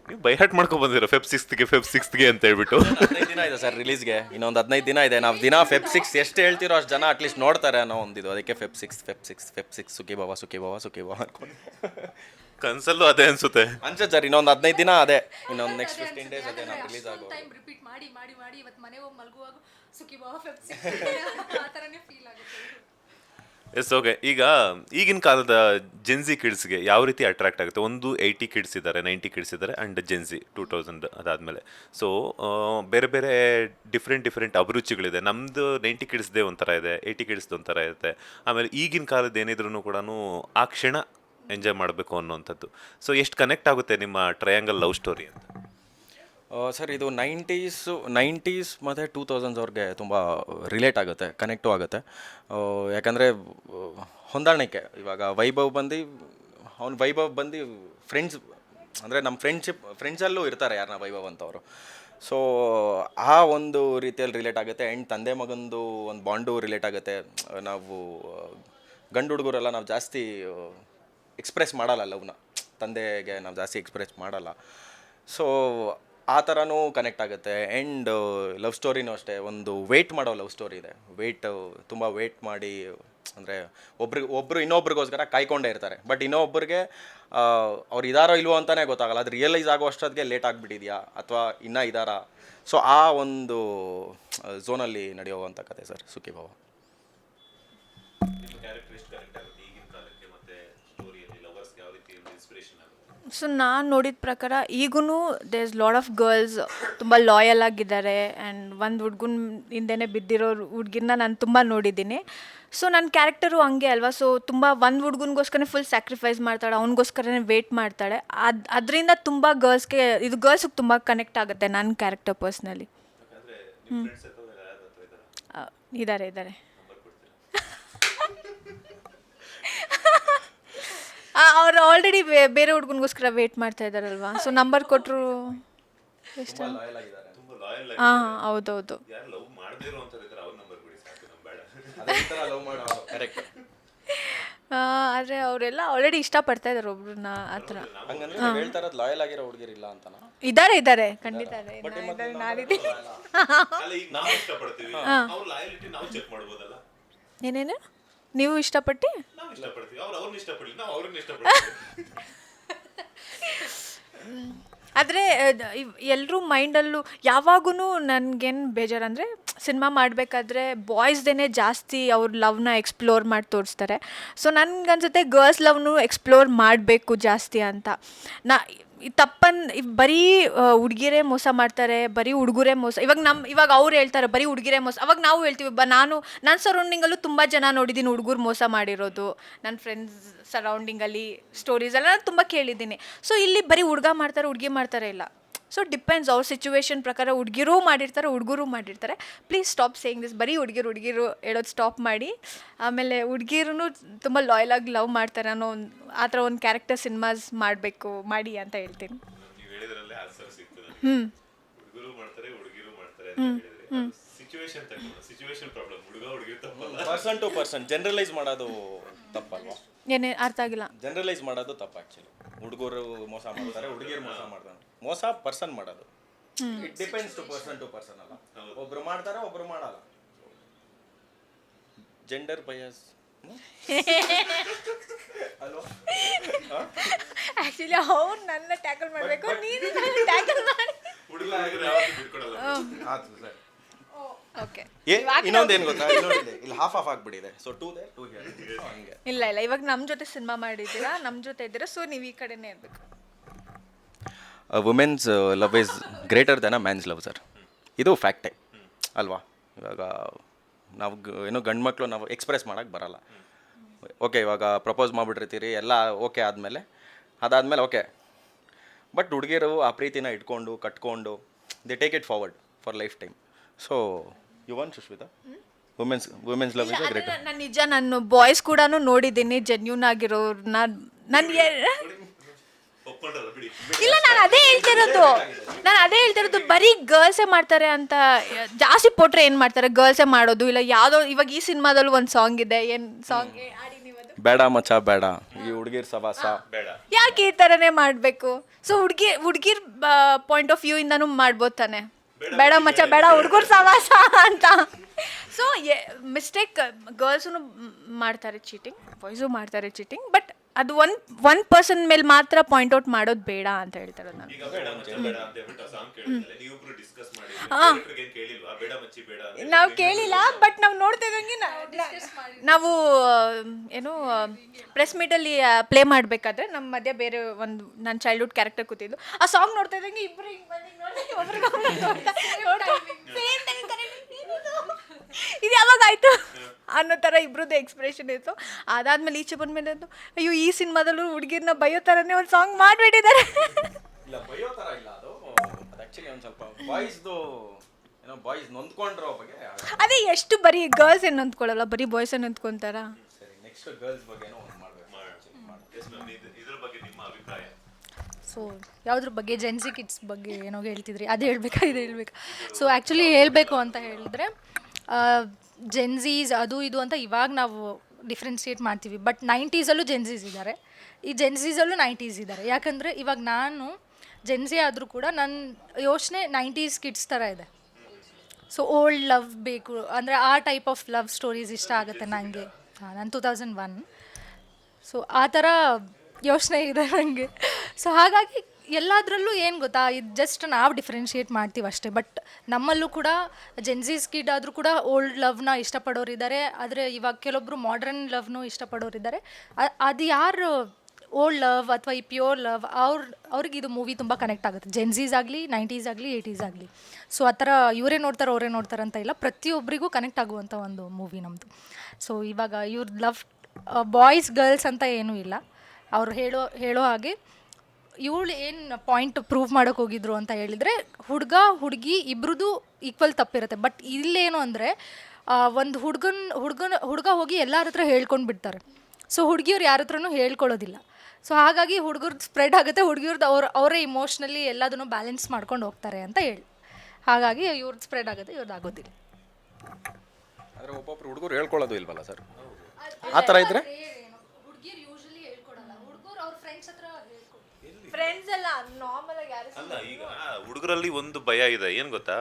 ನೀವು ಬೈಹಾಟ್ ಮಾಡ್ಕೊಂಡು ಬಂದಿರೋ ಫೆಬ್ 6ಗೆ ಅಂತ ಹೇಳ್ಬಿಟ್ಟು. 15 ದಿನ ಇದೆ ಸರ್ ರಿಲೀಸ್ಗೆ, ಇನ್ನೊಂದು 15 ದಿನ ಇದೆ. ನಾವು ದಿನ ಫೆಬ್ 6 ಎಷ್ಟು ಹೇಳ್ತಿರೋ ಅಷ್ಟು ಜನ ಅಟ್ಲೀಸ್ಟ್ ನೋಡ್ತಾರೆ ಅನ್ನೋ ಒಂದಿದು. ಅದಕ್ಕೆ ಫೆಬ್ 6 ಸುಖಿ ಬಾವ ಅನ್ಕೊಂಡು ಕನ್ಸಲ್ಲೂ ಅದೇ ಅನ್ಸುತ್ತೆ ಸರ್. ಇನ್ನೊಂದು 15 ದಿನ ಅದೇ, ಇನ್ನೊಂದು ನೆಕ್ಸ್ಟ್ 15 ಡೇಸ್ ಅದೇ ನಾವು ರಿಲೀಸ್ ಆಗೋ. ರಿಪೀಟ್ ಮಾಡಿ ಇವತ್ತು ಮನೆಗೆ ಹೋಗಿ ಮಲಗುವಾಗ ಸುಖಿ ಬಾವ ಫೆಬ್ 6 ಆ ಥರನೇ ಫೀಲ್ ಆಗುತ್ತೆ. Yes, okay. ಈಗ ಈಗಿನ ಕಾಲದ ಜೆನ್ಸಿ ಕಿಡ್ಸ್ಗೆ ಯಾವ ರೀತಿ ಅಟ್ರಾಕ್ಟ್ ಆಗುತ್ತೆ? ಒಂದು 80 ಕಿಡ್ಸ್ ಇದ್ದಾರೆ, 90 ಕಿಡ್ಸ್ ಇದ್ದಾರೆ, ಆ್ಯಂಡ್ ಜೆನ್ಸಿ 2000 ಅದಾದಮೇಲೆ. ಸೊ ಬೇರೆ ಡಿಫ್ರೆಂಟ್ ಅಭಿರುಚಿಗಳಿದೆ. ನಮ್ಮದು 90 ಕಿಡ್ಸ್ದೇ ಒಂಥರ ಇದೆ, 80 ಕಿಡ್ಸ್ದು ಒಂಥರ ಇರುತ್ತೆ. ಆಮೇಲೆ ಈಗಿನ ಕಾಲದ ಏನಿದ್ರು ಕೂಡ ಆ ಕ್ಷಣ ಎಂಜಾಯ್ ಮಾಡಬೇಕು ಅನ್ನೋವಂಥದ್ದು. ಸೊ ಎಷ್ಟು ಕನೆಕ್ಟ್ ಆಗುತ್ತೆ ನಿಮ್ಮ ಟ್ರಯಾಂಗಲ್ ಲವ್ ಸ್ಟೋರಿ ಅಂತ? ಸರ್ ಇದು 90s ಮತ್ತು 2000s ಅವ್ರಿಗೆ ತುಂಬ ರಿಲೇಟ್ ಆಗುತ್ತೆ, ಕನೆಕ್ಟು ಆಗುತ್ತೆ. ಯಾಕಂದರೆ ಹೊಂದಾಣಿಕೆ. ಇವಾಗ ವೈಭವ್ ಬಂದು ಫ್ರೆಂಡ್ಸ್ ಅಂದರೆ ನಮ್ಮ ಫ್ರೆಂಡ್ಸಲ್ಲೂ ಇರ್ತಾರೆ ಯಾರನ್ನ ವೈಭವ್ ಅಂತವರು. ಸೊ ಆ ಒಂದು ರೀತಿಯಲ್ಲಿ ರಿಲೇಟ್ ಆಗುತ್ತೆ. ಆ್ಯಂಡ್ ತಂದೆ ಮಗಂದು ಒಂದು ಬಾಂಡು ರಿಲೇಟ್ ಆಗುತ್ತೆ. ನಾವು ಗಂಡು ಹುಡುಗರೆಲ್ಲ ನಾವು ಜಾಸ್ತಿ ಎಕ್ಸ್ಪ್ರೆಸ್ ಮಾಡಲ್ಲ ಲವ್ನ, ತಂದೆಗೆ ನಾವು ಜಾಸ್ತಿ ಎಕ್ಸ್ಪ್ರೆಸ್ ಮಾಡಲ್ಲ. ಸೊ ಆ ಥರನೂ ಕನೆಕ್ಟ್ ಆಗುತ್ತೆ. ಆ್ಯಂಡ್ ಲವ್ ಸ್ಟೋರಿನೂ ಅಷ್ಟೇ, ಒಂದು ವೆಯ್ಟ್ ಮಾಡೋ ಲವ್ ಸ್ಟೋರಿ ಇದೆ. ತುಂಬ ವೆಯ್ಟ್ ಮಾಡಿ ಅಂದರೆ ಒಬ್ರು ಇನ್ನೊಬ್ರಿಗೋಸ್ಕರ ಕಾಯ್ಕೊಂಡೇ ಇರ್ತಾರೆ. ಬಟ್ ಇನ್ನೊಬ್ಬರಿಗೆ ಅವ್ರು ಇದಾರೋ ಇಲ್ವೋ ಅಂತಲೇ ಗೊತ್ತಾಗಲ್ಲ. ಅದು ರಿಯಲೈಸ್ ಆಗೋ ಅಷ್ಟೊತ್ತಿಗೆ ಲೇಟ್ ಆಗಿಬಿಟ್ಟಿದೆಯಾ ಅಥವಾ ಇನ್ನೂ ಇದ್ದಾರಾ. ಸೊ ಆ ಒಂದು ಝೋನಲ್ಲಿ ನಡೆಯುವಂಥ ಕತೆ ಸರ್ ಸುಖೀಭವ. ಸೊ ನಾನು ನೋಡಿದ ಪ್ರಕಾರ ಈಗೂ there is lot of girls ತುಂಬ ಲಾಯಲ್ ಆಗಿದ್ದಾರೆ. ಆ್ಯಂಡ್ ಒಂದು ಹುಡ್ಗನ ಹಿಂದೆನೇ ಬಿದ್ದಿರೋ ಹುಡ್ಗಿನ ನಾನು ತುಂಬ ನೋಡಿದ್ದೀನಿ. ಸೊ ನನ್ನ ಕ್ಯಾರೆಕ್ಟರು ಹಂಗೆ ಅಲ್ವಾ. ಸೊ ತುಂಬ ಒಂದು ಹುಡ್ಗನಿಗೋಸ್ಕರನೇ ಫುಲ್ ಸ್ಯಾಕ್ರಿಫೈಸ್ ಮಾಡ್ತಾಳೆ, ಅವ್ನಿಗೋಸ್ಕರನೇ ವೇಟ್ ಮಾಡ್ತಾಳೆ. ಅದರಿಂದ ತುಂಬ ಗರ್ಲ್ಸಿಗೆ ತುಂಬ ಕನೆಕ್ಟ್ ಆಗುತ್ತೆ ನನ್ನ ಕ್ಯಾರೆಕ್ಟರ್ ಪರ್ಸ್ನಲಿ. ಇದ್ದಾರೆ ಅವ್ರು ಆಲ್ರೆಡಿ ಬೇರೆ ಹುಡ್ಗನಿಗೋಸ್ಕರ ವೇಟ್ ಮಾಡ್ತಾ ಇದ್ದಾರಲ್ವಾ. ಸೊ ನಂಬರ್ ಕೊಟ್ಟರು ಎಷ್ಟು. ಹಾಂ ಹೌದೌದು. ಆದರೆ ಅವರೆಲ್ಲ ಆಲ್ರೆಡಿ ಇಷ್ಟಪಡ್ತಾ ಇದ್ದಾರೆ ಒಬ್ರನ್ನ ಆ ಥರ. ಲಾಯಲ್ ಆಗಿರೋ ಹುಡುಗಿರಿಲ್ಲ ಅಂತನಾ? ಇದ್ದಾರೆ ಖಂಡಿತ ನಾನಿದ್ದೀನಿ. ಏನೇನು ನೀವು ಇಷ್ಟಪಟ್ಟು ಆದರೆ ಎಲ್ಲರೂ ಮೈಂಡಲ್ಲೂ ಯಾವಾಗೂ ನನಗೇನು ಬೇಜಾರಂದರೆ ಸಿನಿಮಾ ಮಾಡಬೇಕಾದ್ರೆ ಬಾಯ್ಸ್ದೇ ಜಾಸ್ತಿ ಅವ್ರ ಲವ್ನ ಎಕ್ಸ್ಪ್ಲೋರ್ ಮಾಡಿ ತೋರಿಸ್ತಾರೆ. ಸೊ ನನಗನ್ಸುತ್ತೆ ಗರ್ಲ್ಸ್ ಲವ್ನು ಎಕ್ಸ್ಪ್ಲೋರ್ ಮಾಡಬೇಕು ಜಾಸ್ತಿ ಅಂತ. ಬರೀ ಹುಡುಗಿರೇ ಮೋಸ ಮಾಡ್ತಾರೆ, ಬರೀ ಹುಡುಗರೇ ಮೋಸ. ಇವಾಗ ಅವ್ರು ಹೇಳ್ತಾರೆ ಬರೀ ಹುಡುಗಿರೇ ಮೋಸ. ಅವಾಗ ನಾವು ಹೇಳ್ತೀವಿ ನನ್ನ ಸರೌಂಡಿಂಗಲ್ಲೂ ತುಂಬ ಜನ ನೋಡಿದ್ದೀನಿ ಹುಡುಗರು ಮೋಸ ಮಾಡಿರೋದು. ನನ್ನ ಫ್ರೆಂಡ್ಸ್ ಸರೌಂಡಿಂಗಲ್ಲಿ ಸ್ಟೋರೀಸ್ ಎಲ್ಲ ನಾನು ತುಂಬ ಕೇಳಿದ್ದೀನಿ. ಸೊ ಇಲ್ಲಿ ಬರೀ ಹುಡುಗ ಮಾಡ್ತಾರೆ ಹುಡುಗಿ ಮಾಡ್ತಾರೆ ಇಲ್ಲ. ಸೊ ಡಿಪೆಂಡ್ಸ್ ಅವ್ರ ಸಿಚುವೇಶನ್ ಪ್ರಕಾರ. ಹುಡುಗಿರೂ ಮಾಡಿರ್ತಾರೆ ಹುಡುಗರು ಮಾಡಿರ್ತಾರೆ. Please stop saying this. ಬರೀ ಹುಡುಗಿರು ಹೇಳೋದು ಸ್ಟಾಪ್ ಮಾಡಿ. ಆಮೇಲೆ ಹುಡುಗಿರೂ ತುಂಬ ಲಾಯಲಾಗಿ ಲವ್ ಮಾಡ್ತಾರೆ ಅನ್ನೋ ಆ ಥರ ಒಂದು ಕ್ಯಾರೆಕ್ಟರ್ ಸಿನಿಮಾಸ್ ಮಾಡಿ ಅಂತ ಹೇಳ್ತೀನಿ. ಪರ್ಸನ್ ಟು ಪರ್ಸನ್ ಜನರಲೈಸ್ ಮಾಡೋದು ತಪ್ಪಲ್ವಾ? ಏನೇ ಅರ್ಥ ಆಗಿಲ್ಲ. ಜನರಲೈಸ್ ಮಾಡೋದು ತಪ್ಪು ಆ್ಯಕ್ಚುಲಿ. ಹುಡುಗರು ಮೋಸ ಮಾಡ್ತಾರೆ, ಹುಡುಗಿರು ಮೋಸ ಮಾಡ್ತಾರೆ. ಮೋಸ ಪರ್ಸನ್ ಮಾಡೋದು. ಇಟ್ ಡಿಪೆಂಡ್ಸ್ ಟು ಪರ್ಸನ್ ಅಲ್ಲ. ಒಬ್ರು ಮಾಡ್ತಾರೆ ಒಬ್ರು ಮಾಡಲ್ಲ. ಜೆಂಡರ್ ಬಯಸ್ ಅಲ್ವಾ? ಆ್ಯಕ್ಚುಲಿ ಅವ್ರು ನನ್ನ ಟ್ಯಾಕಲ್ ಮಾಡಬೇಕು, ನೀನು ನನ್ನ ಟ್ಯಾಕಲ್ ಮಾಡಿ. ಓಕೆ. ಇನ್ನೊಂದೇನು ಗೊತ್ತಾ, ಇಲ್ಲಿ ಹಾಫ್ ಆಗ್ಬಿಟ್ಟಿದೆ. ಸೊ ಟೂ ಹಂಗೆ ಇಲ್ಲ ಇವಾಗ ನಮ್ಮ ಜೊತೆ ಸಿನಿಮಾ ಮಾಡಿದ್ದೀರಾ, ನಮ್ಮ ಜೊತೆ ಇದ್ದೀರಾ. ಸೊ ನೀವು ಈ ಕಡೆನೇ ಇರಬೇಕು. Women's love is greater than a man's love sir. ಇದು ಫ್ಯಾಕ್ಟೇ ಅಲ್ವಾ? ಇವಾಗ ನಾವು ಗಂಡು ಮಕ್ಕಳು ನಾವು ಎಕ್ಸ್ಪ್ರೆಸ್ ಮಾಡೋಕ್ಕೆ ಬರಲ್ಲ. ಓಕೆ, ಇವಾಗ ಪ್ರಪೋಸ್ ಮಾಡಿಬಿಟ್ಟಿರ್ತೀರಿ ಎಲ್ಲ ಓಕೆ ಅದಾದಮೇಲೆ ಓಕೆ. ಬಟ್ ಹುಡುಗಿರು ಆ ಪ್ರೀತಿನ ಇಟ್ಕೊಂಡು ಕಟ್ಕೊಂಡು they take it forward for lifetime. So you want Sushmita, women's love is greater. ನಾನು ನಿಜ ನಾನು ಬಾಯ್ಸ್ ಕೂಡ ನೋಡಿದ್ದೀನಿ ಜೆನ್ಯೂನ್ ಆಗಿರೋರು. ಇಲ್ಲ ನಾನು ಅದೇ ಹೇಳ್ತಿರೋದು ಬರೀ ಗರ್ಲ್ಸೇ ಮಾಡ್ತಾರೆ ಅಂತ ಜಾಸ್ತಿ ಪೋಟ್ರೆ ಏನು ಮಾಡ್ತಾರೆ, ಗರ್ಲ್ಸೇ ಮಾಡೋದು ಇಲ್ಲ. ಯಾವುದೋ ಇವಾಗ ಈ ಸಿನಿಮಾದಲ್ಲೂ ಒಂದು ಸಾಂಗ್ ಇದೆ. ಏನು ಸಾಂಗ್ ಆಡಿ ನೀವು? ಬೇಡ ಮಚ್ಚ ಬೇಡ, ಈ ಹುಡುಗಿರ್ ಸವಾಸ ಬೇಡ. ಯಾಕೆ ಈ ಥರನೇ ಮಾಡಬೇಕು? ಸೊ ಹುಡುಗಿರ್ ಪಾಯಿಂಟ್ ಆಫ್ ವ್ಯೂ ಇಂದನೂ ಮಾಡ್ಬೋದು ತಾನೆ. ಬೇಡ ಮಚ್ಚ ಬೇಡ ಹುಡುಗರು ಸವಾಸ ಅಂತ. ಸೊ ಮಿಸ್ಟೇಕ್ ಗರ್ಲ್ಸೂ ಮಾಡ್ತಾರೆ ಚೀಟಿಂಗ್, ಬಾಯ್ಸು ಮಾಡ್ತಾರೆ ಚೀಟಿಂಗ್. ಬಟ್ ಅದು ಒನ್ ಪರ್ಸನ್ ಮೇಲೆ ಮಾತ್ರ ಪಾಯಿಂಟ್ ಔಟ್ ಮಾಡೋದು ಬೇಡ ಅಂತ ಹೇಳ್ತಾರೆ ನಾನು. ನಾವು ಕೇಳಿಲ್ಲ, ಬಟ್ ನಾವು ನೋಡ್ತಾ ಇದ್ದಂಗೆ ನಾವು ಏನು ಪ್ರೆಸ್ ಮೀಟಲ್ಲಿ ಪ್ಲೇ ಮಾಡಬೇಕಾದ್ರೆ ನಮ್ಮ ಮಧ್ಯೆ ಬೇರೆ ಒಂದು ನನ್ನ ಚೈಲ್ಡ್ಹುಡ್ ಕ್ಯಾರೆಕ್ಟರ್ ಕೂತಿದ್ದು. ಆ ಸಾಂಗ್ ನೋಡ್ತಾ ಇದ್ದಂಗೆ ಇಬ್ಬರು ಇದು ಯಾವಾಗ ಆಯಿತು ಅನ್ನೋ ಥರ ಇಬ್ರದ್ದು ಎಕ್ಸ್ಪ್ರೆಷನ್ ಇತ್ತು. ಅದಾದ್ಮೇಲೆ ಈಚೆ ಬಂದ್ಮೇಲೆ ಅಯ್ಯೋ ಈ ಸಿನಿಮಾದಲ್ಲೂ ಹುಡುಗಿರ್ನ ಬೈಯೋ ಥರನೇ ಒಂದು ಸಾಂಗ್ ಮಾಡಿಬಿಟ್ಟಿದ್ದಾರೆ. ಇಲ್ಲ ಬೈಯೋ ಥರ ಇಲ್ಲ, ಅದು ಆ್ಯಕ್ಚುಲಿ ಒಂದು ಸ್ವಲ್ಪ ಬಾಯ್ಸ್ ನೊಂದ್ಕೊಂಡ್ರೋ ಬಗ್ಗೆ. ಅದೇ ಎಷ್ಟು ಬರೀ ಗರ್ಲ್ಸ್ ಏನು ನೊಂದ್ಕೊಳ್ಳಲ್ಲ, ಬರೀ ಬಾಯ್ಸ್ ಏನು ನೊಂದ್ಕೊಂತಾರ. ಸರಿ, ನೆಕ್ಸ್ಟ್ ಗರ್ಲ್ಸ್ ಬಗ್ಗೆನೂ ಒಂದು ಮಾಡಬೇಕು. ಸೊ ಯಾವುದ್ರ ಬಗ್ಗೆ? ಜೆನ್ಸಿ ಕಿಡ್ಸ್ ಬಗ್ಗೆ ಏನೋ ಹೇಳ್ತಿದ್ರಿ, ಅದು ಹೇಳ್ಬೇಕಾ ಇದು ಹೇಳ್ಬೇಕಾ? ಸೊ ಆ್ಯಕ್ಚುಲಿ ಹೇಳಬೇಕು ಅಂತ ಹೇಳಿದ್ರೆ ಜೆನ್ಸೀಸ್ ಅದು ಇದು ಅಂತ ಇವಾಗ ನಾವು ಡಿಫ್ರೆನ್ಷಿಯೇಟ್ ಮಾಡ್ತೀವಿ. ಬಟ್ 90ಸಲ್ಲೂ ಜೆನ್ಸೀಸ್ ಇದ್ದಾರೆ, ಈ ಜೆನ್ಸೀಸಲ್ಲೂ 90s ಇದ್ದಾರೆ. ಯಾಕಂದರೆ ಇವಾಗ ನಾನು ಜೆನ್ಸಿ ಆದರೂ ಕೂಡ ನನ್ನ ಯೋಚನೆ 90s ಕಿಡ್ಸ್ ಥರ ಇದೆ. ಸೊ ಓಲ್ಡ್ ಲವ್ ಬೇಕು ಅಂದರೆ ಆ ಟೈಪ್ ಆಫ್ ಲವ್ ಸ್ಟೋರೀಸ್ ಇಷ್ಟ ಆಗುತ್ತೆ ನನಗೆ. ನಾನು 2001. ಸೊ ಆ ಥರ ಯೋಚನೆ ಇದೆ ನನಗೆ. ಸೊ ಹಾಗಾಗಿ ಎಲ್ಲದರಲ್ಲೂ ಏನು ಗೊತ್ತಾ, ಇದು ಜಸ್ಟ್ ನಾವು ಡಿಫ್ರೆನ್ಷಿಯೇಟ್ ಮಾಡ್ತೀವಿ ಅಷ್ಟೇ. ಬಟ್ ನಮ್ಮಲ್ಲೂ ಕೂಡ ಜೆನ್ಸೀಸ್ ಕಿಡ್ ಆದರೂ ಕೂಡ ಓಲ್ಡ್ ಲವ್ನ ಇಷ್ಟಪಡೋರಿದ್ದಾರೆ, ಆದರೆ ಇವಾಗ ಕೆಲವೊಬ್ಬರು ಮಾಡ್ರನ್ ಲವ್ನು ಇಷ್ಟಪಡೋರಿದ್ದಾರೆ. ಅದು ಯಾರು ಓಲ್ಡ್ ಲವ್ ಅಥವಾ ಈ ಪ್ಯೂರ್ ಲವ್ ಅವ್ರಿಗೆ ಇದು ಮೂವಿ ತುಂಬ ಕನೆಕ್ಟ್ ಆಗುತ್ತೆ. ಜೆನ್ಸೀಸ್ ಆಗಲಿ, 90s ಆಗಲಿ, 80s ಆಗಲಿ. ಸೊ ಆ ಥರ ಇವರೇ ನೋಡ್ತಾರೆ ಅವರೇ ನೋಡ್ತಾರೆ ಅಂತ ಇಲ್ಲ, ಪ್ರತಿಯೊಬ್ಬರಿಗೂ ಕನೆಕ್ಟ್ ಆಗುವಂಥ ಒಂದು ಮೂವಿ ನಮ್ಮದು. ಸೊ ಇವಾಗ ಇವ್ರ ಲವ್ ಬಾಯ್ಸ್ ಗರ್ಲ್ಸ್ ಅಂತ ಏನೂ ಇಲ್ಲ. ಅವ್ರು ಹೇಳೋ ಹಾಗೆ ಇವಳು ಏನು ಪಾಯಿಂಟ್ ಪ್ರೂವ್ ಮಾಡೋಕೆ ಹೋಗಿದ್ರು ಅಂತ ಹೇಳಿದರೆ, ಹುಡುಗಿ ಇಬ್ರದ್ದು ಈಕ್ವಲ್ ತಪ್ಪಿರುತ್ತೆ. ಬಟ್ ಇಲ್ಲೇನು ಅಂದರೆ ಒಂದು ಹುಡುಗ ಹೋಗಿ ಎಲ್ಲರ ಹತ್ರ ಹೇಳ್ಕೊಂಡು ಬಿಡ್ತಾರೆ. ಸೊ ಹುಡುಗಿಯವ್ರು ಯಾರ ಹತ್ರನೂ ಹೇಳ್ಕೊಳ್ಳೋದಿಲ್ಲ. ಸೊ ಹಾಗಾಗಿ ಹುಡುಗರ್ದು ಸ್ಪ್ರೆಡ್ ಆಗುತ್ತೆ, ಹುಡುಗಿಯವ್ರದ್ದು ಅವರೇ ಇಮೋಷ್ನಲಿ ಎಲ್ಲದನ್ನು ಬ್ಯಾಲೆನ್ಸ್ ಮಾಡ್ಕೊಂಡು ಹೋಗ್ತಾರೆ ಅಂತ ಹೇಳಿ, ಹಾಗಾಗಿ ಇವ್ರದ್ದು ಸ್ಪ್ರೆಡ್ ಆಗುತ್ತೆ, ಇವ್ರದ್ದು ಆಗೋದಿಲ್ಲ. ಆದರೆ ಒಬ್ಬೊಬ್ರು ಹುಡುಗರು ಹೇಳ್ಕೊಳ್ಳೋದು ಇಲ್ವಲ್ಲ ಸರ್, ಆ ಥರ ಇದ್ದರೆ ಹುಡುಗಿಯರು ಯೂಶಲಿ ಹೇಳ್ಕೊಡಲ್ಲ, ಹುಡುಗರು ಅವ್ರ ಫ್ರೆಂಡ್ಸ್ ಹತ್ರ ಫ್ರೆಂಡ್ಸ್ ಎಲ್ಲ ನಾರ್ಮಲ್ ಆಗಿ ಯಾರು ಅಲ್ಲ, ಈಗ ಹುಡುಗರಲ್ಲಿ ಒಂದು ಭಯ ಇದೆ, ಏನು ಗೊತ್ತಾ,